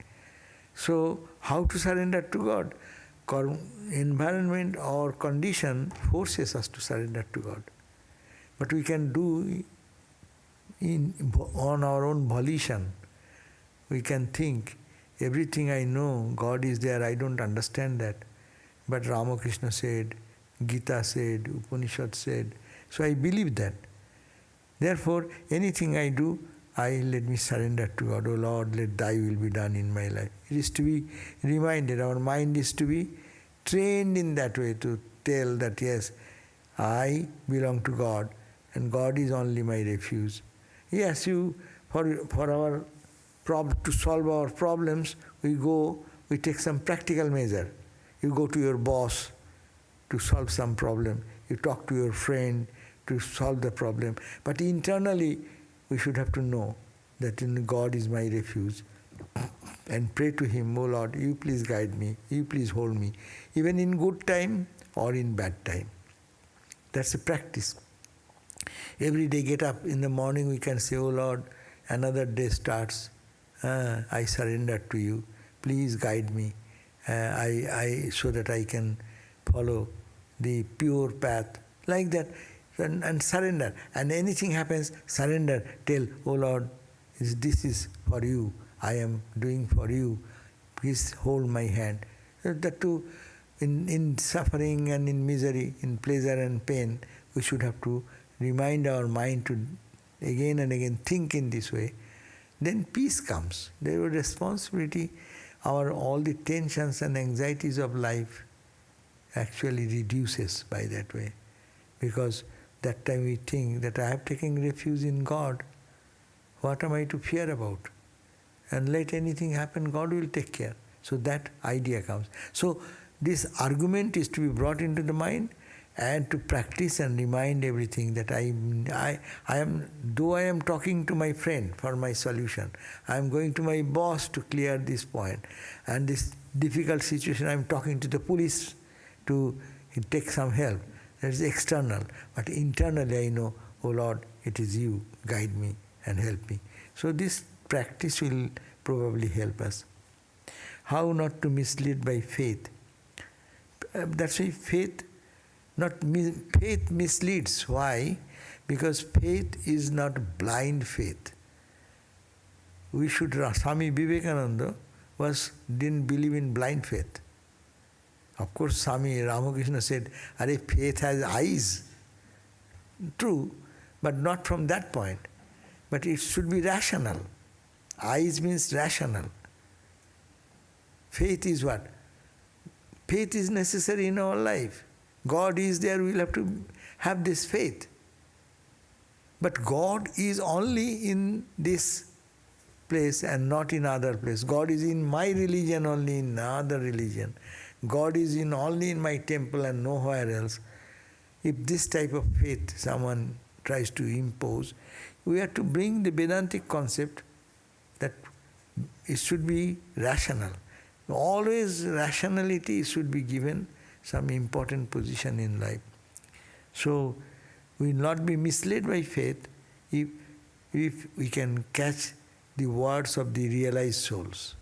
So, how to surrender to God? Environment or condition forces us to surrender to God. But we can do on our own volition. We can think, everything I know, God is there, I don't understand that. But Ramakrishna said, Gita said, Upanishad said, so I believe that. Therefore, anything I do, let me surrender to God. Oh Lord, let thy will be done in my life. It is to be reminded, our mind is to be trained in that way to tell that yes, I belong to God and God is only my refuge. Yes, to solve our problems, we take some practical measure. You go to your boss to solve some problem. You talk to your friend to solve the problem. But internally, we should have to know that God is my refuge and pray to Him, oh Lord, you please guide me, you please hold me, even in good time or in bad time. That's a practice. Every day get up in the morning, we can say, oh Lord, another day starts. I surrender to you. Please guide me so that I can follow the pure path. Like that. And surrender. And anything happens, surrender. Tell, oh Lord, this is for you. I am doing for you. Please hold my hand. That too, in suffering and in misery, in pleasure and pain, we should have to remind our mind to again and again think in this way. Then peace comes. There is responsibility. All the tensions and anxieties of life actually reduces by that way. Because that time we think that I have taken refuge in God. What am I to fear about? And let anything happen, God will take care. So that idea comes. So this argument is to be brought into the mind and to practice and remind everything that I am talking to my friend for my solution, I am going to my boss to clear this point, and this difficult situation I am talking to the police to take some help. That is external. But internally I know, oh Lord, it is you, guide me and help me. So this practice will probably help us. How not to mislead by faith? That's why faith misleads. Why? Because faith is not blind faith. Swami Vivekananda didn't believe in blind faith. Of course, Swami Ramakrishna said, faith has eyes. True, but not from that point. But it should be rational. Eyes means rational. Faith is what? Faith is necessary in our life. God is there, we will have to have this faith. But God is only in this place and not in other place. God is in my religion, only in other religion. God is only in my temple and nowhere else. If this type of faith someone tries to impose, we have to bring the Vedantic concept It should be rational. Always rationality should be given some important position in life. So we will not be misled by faith if we can catch the words of the realized souls.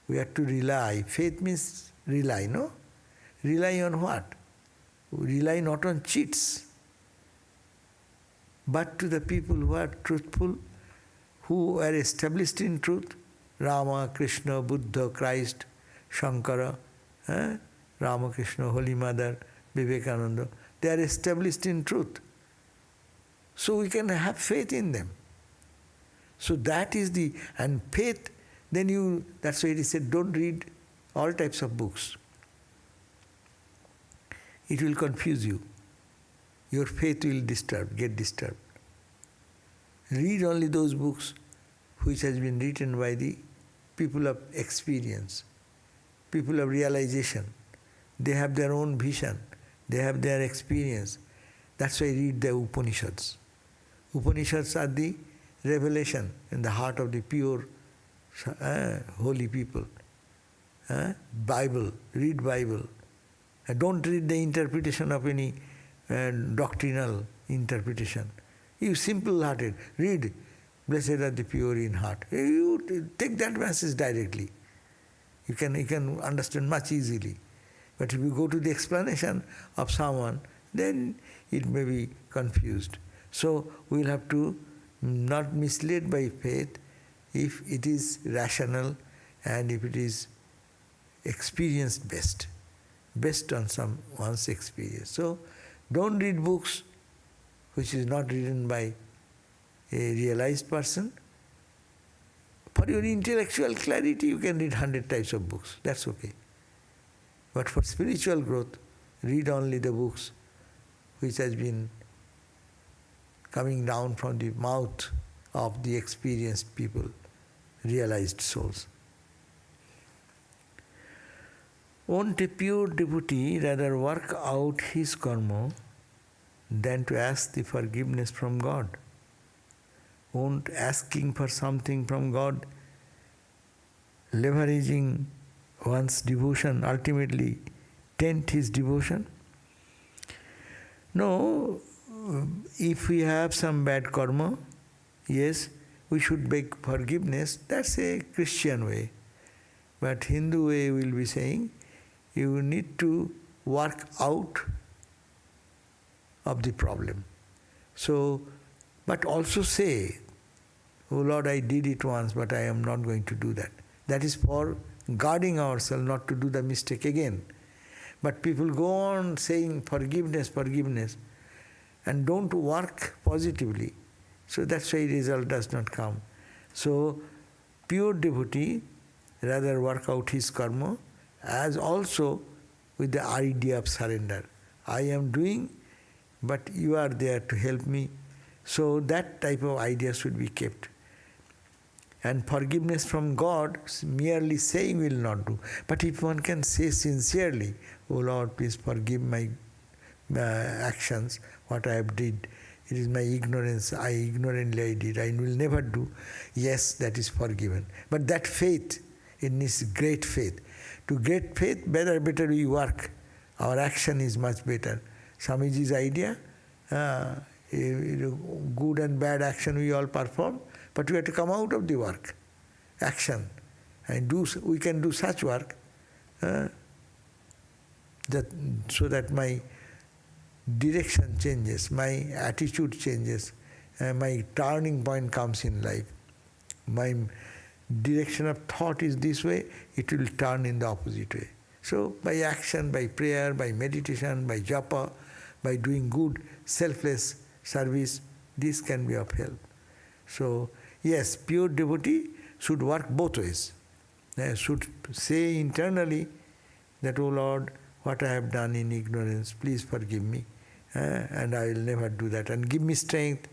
We have to rely. Faith means rely, no? Rely on what? Rely not on cheats, but to the people who are truthful, who are established in truth. Rama, Krishna, Buddha, Christ, Shankara, Ramakrishna, Holy Mother, Vivekananda. They are established in truth. So we can have faith in them. So that is and faith, then that's why it is said, don't read all types of books. It will confuse you. Your faith will get disturbed. Read only those books which has been written by the people of experience, people of realization. They have their own vision. They have their experience. That's why I read the Upanishads. Upanishads are the revelation in the heart of the pure, holy people. Bible, read Bible. Don't read the interpretation of any doctrinal interpretation. You simple-hearted, read, blessed are the pure in heart. You take that message directly. You can understand much easily. But if you go to the explanation of someone, then it may be confused. So we will have to not misled by faith if it is rational and if it is experienced based on one's experience. So don't read books which is not written by a realized person. For your intellectual clarity, you can read 100 types of books. That's okay. But for spiritual growth, read only the books which has been coming down from the mouth of the experienced people, realized souls. Won't a pure devotee rather work out his karma than to ask the forgiveness from God? Won't asking for something from God, leveraging one's devotion, ultimately taint his devotion? No, if we have some bad karma, yes, we should beg forgiveness. That's a Christian way. But Hindu way will be saying, you need to work out of the problem. So, but also say, oh Lord, I did it once, but I am not going to do that. That is for guarding ourselves not to do the mistake again. But people go on saying forgiveness, forgiveness, and don't work positively. So that's why result does not come. So pure devotee rather work out his karma as also with the idea of surrender. I am doing, but you are there to help me. So that type of idea should be kept. And forgiveness from God, merely saying will not do. But if one can say sincerely, oh Lord, please forgive my actions, what I have did. It is my ignorance, I ignorantly did, I will never do. Yes, that is forgiven. But that faith, it needs great faith. To get faith, better we work. Our action is much better. Swamiji's idea, good and bad action we all perform, but we have to come out of the work, action, and we can do such work so that my direction changes, my attitude changes, my turning point comes in life. My direction of thought is this way, it will turn in the opposite way. So by action, by prayer, by meditation, by japa, by doing good, selfless service, this can be of help. So yes, pure devotee should work both ways. Should say internally that, oh Lord, what I have done in ignorance, please forgive me, and I will never do that. And give me strength,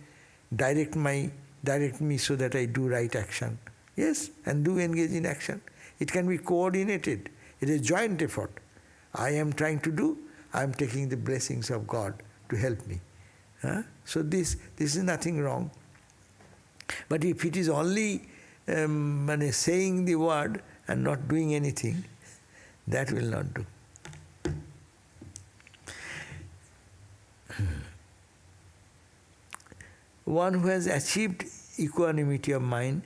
direct me so that I do right action. Yes, and do engage in action. It can be coordinated. It is a joint effort. I am trying to do, I am taking the blessings of God to help me. So this is nothing wrong. But if it is only saying the word and not doing anything, that will not do. One who has achieved equanimity of mind,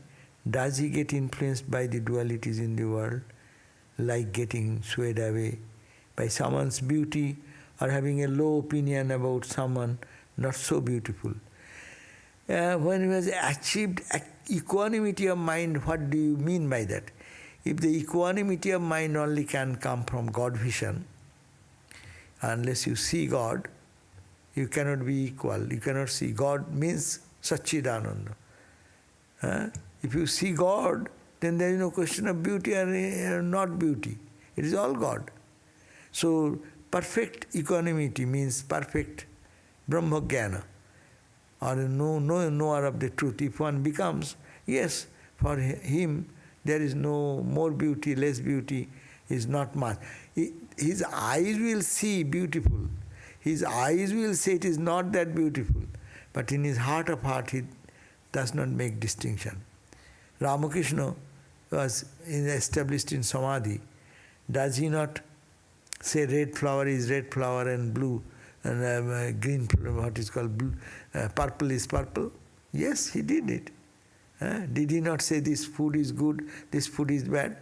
does he get influenced by the dualities in the world, like getting swayed away by someone's beauty or having a low opinion about someone not so beautiful? When he has achieved equanimity of mind, what do you mean by that? If the equanimity of mind only can come from God vision, unless you see God, you cannot be equal. You cannot see. God means Satchidananda. If you see God, then there is no question of beauty or not beauty. It is all God. So perfect equanimity means perfect Brahma-jnana, or knower of the truth. If one becomes, yes, for him there is no more beauty, less beauty, is not much. His eyes will see beautiful. His eyes will say it is not that beautiful. But in his heart of heart, he does not make distinction. Ramakrishna was established in Samadhi. Does he not say red flower is red flower and blue and green, what is called blue, purple is purple? Yes, he did it. Did he not say this food is good, this food is bad?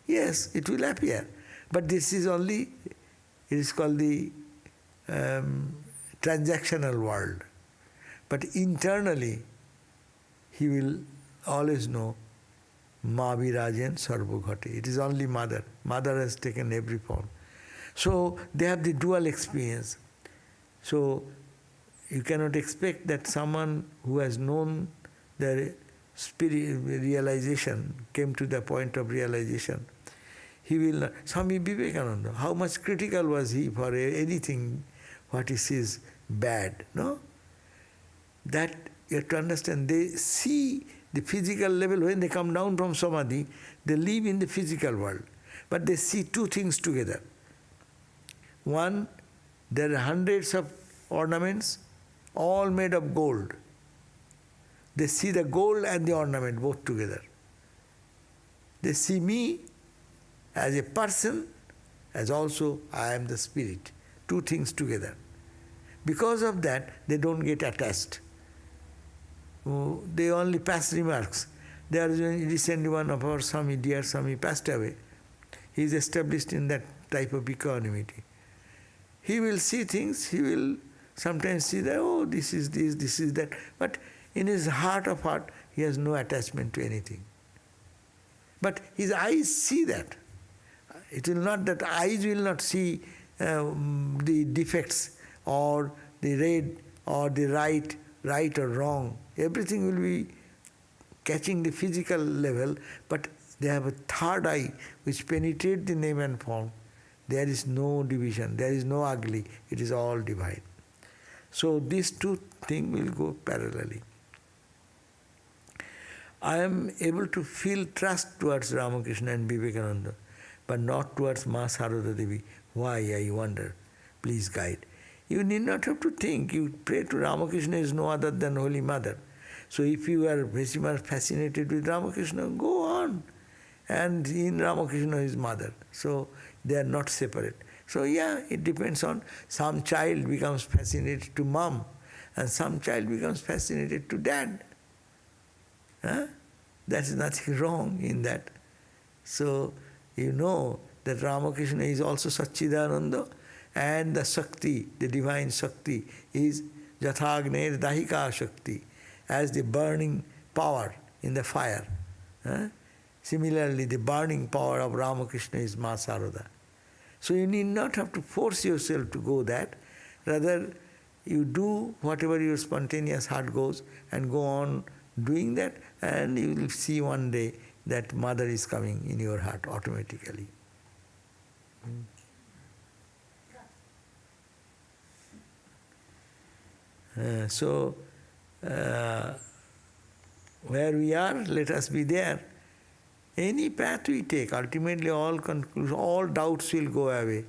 Yes, it will appear. But this is only, it is called the transactional world. But internally, he will always know Ma Virajan Sarvabhāvike. It is only Mother. Mother has taken every form. So they have the dual experience. So you cannot expect that someone who has known their spirit realization, came to the point of realization, he will not. Swami Vivekananda, how much critical was he for anything what he sees bad, no? That you have to understand, they see the physical level. When they come down from Samadhi, they live in the physical world. But they see two things together. One, there are hundreds of ornaments, all made of gold. They see the gold and the ornament both together. They see me as a person, as also I am the spirit. Two things together. Because of that, they don't get attached. They only pass remarks. There is recently one of our Swami, dear Swami, passed away. He is established in that type of equanimity. He will see things, he will sometimes see that, oh, this is this, this is that. But in his heart of heart, he has no attachment to anything. But his eyes see that. It will not, that eyes will not see the defects or the red or the right or wrong. Everything will be catching the physical level, but they have a third eye which penetrates the name and form. There is no division, there is no ugly, it is all divine. So these two things will go parallelly. I am able to feel trust towards Ramakrishna and Vivekananda, but not towards Ma Sarada Devi. Why, I wonder? Please guide. You need not have to think. You pray to Ramakrishna is no other than Holy Mother. So if you are very much fascinated with Ramakrishna, go on. And in Ramakrishna is Mother. So they are not separate. So yeah, it depends on, some child becomes fascinated to mom and some child becomes fascinated to dad. There is nothing wrong in that. So you know that Ramakrishna is also Satchidananda, and the Shakti, the divine Shakti, is Jathagner Dahika Shakti, as the burning power in the fire. Similarly, the burning power of Ramakrishna is Ma Sarada. So you need not have to force yourself to go that. Rather, you do whatever your spontaneous heart goes and go on doing that, and you will see one day that Mother is coming in your heart automatically. Where we are, let us be there. Any path we take, ultimately all conclusions, all doubts will go away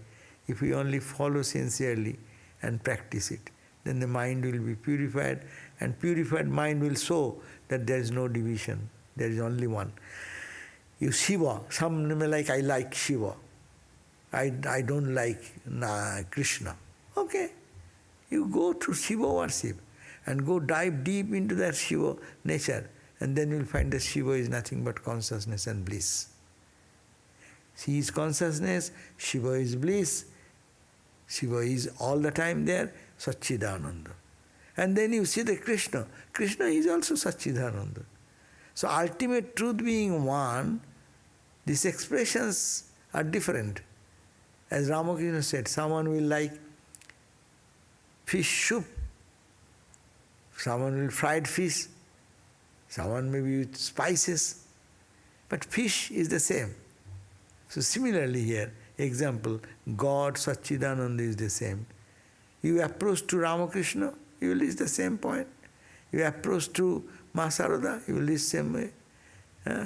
if we only follow sincerely and practice it. Then the mind will be purified, and purified mind will show that there is no division There is only one. You Shiva, some may like, I like Shiva. I don't like Krishna. Okay. You go to Shiva worship and go dive deep into that Shiva nature, and then you'll find that Shiva is nothing but consciousness and bliss. He is consciousness, Shiva is bliss, Shiva is all the time there, Satchidananda. And then you see the Krishna. Krishna is also Satchidananda. So ultimate truth being one, these expressions are different. As Ramakrishna said, someone will like fish soup, someone will fried fish, someone may be with spices, but fish is the same. So similarly here, example, God, Satchidananda is the same. You approach to Ramakrishna, you will reach the same point. You approach to Ma Sarada, you will reach the same way.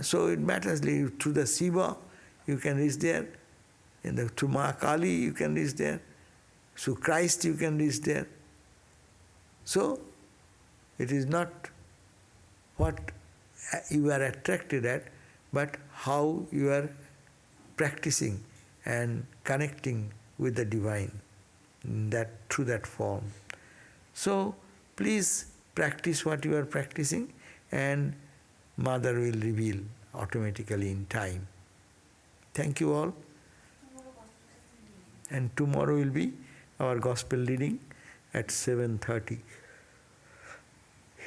So it matters, to the Shiva, you can reach there. To Ma Kali, you can reach there. To Christ, you can reach there. So, it is not what you are attracted at, but how you are practicing and connecting with the divine through that form. So, please practice what you are practicing, and Mother will reveal automatically in time. Thank you all. And tomorrow will be our gospel reading at 7:30.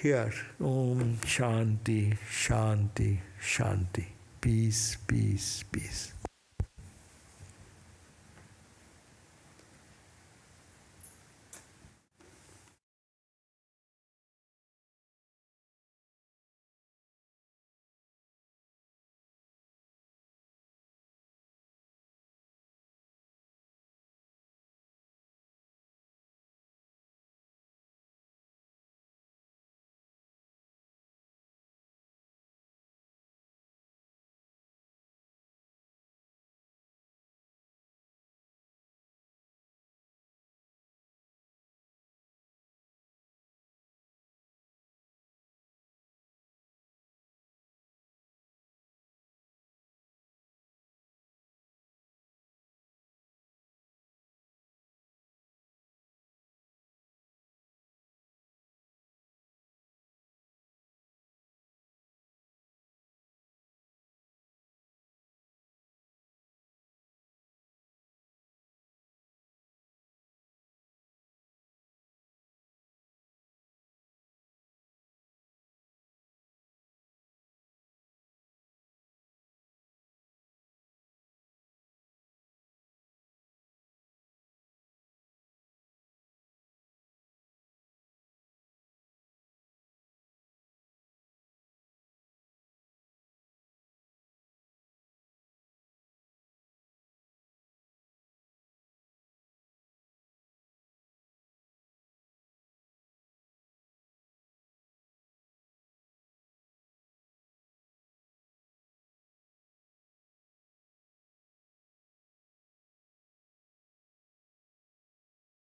Here, Om Shanti, Shanti, Shanti. Peace, peace, peace.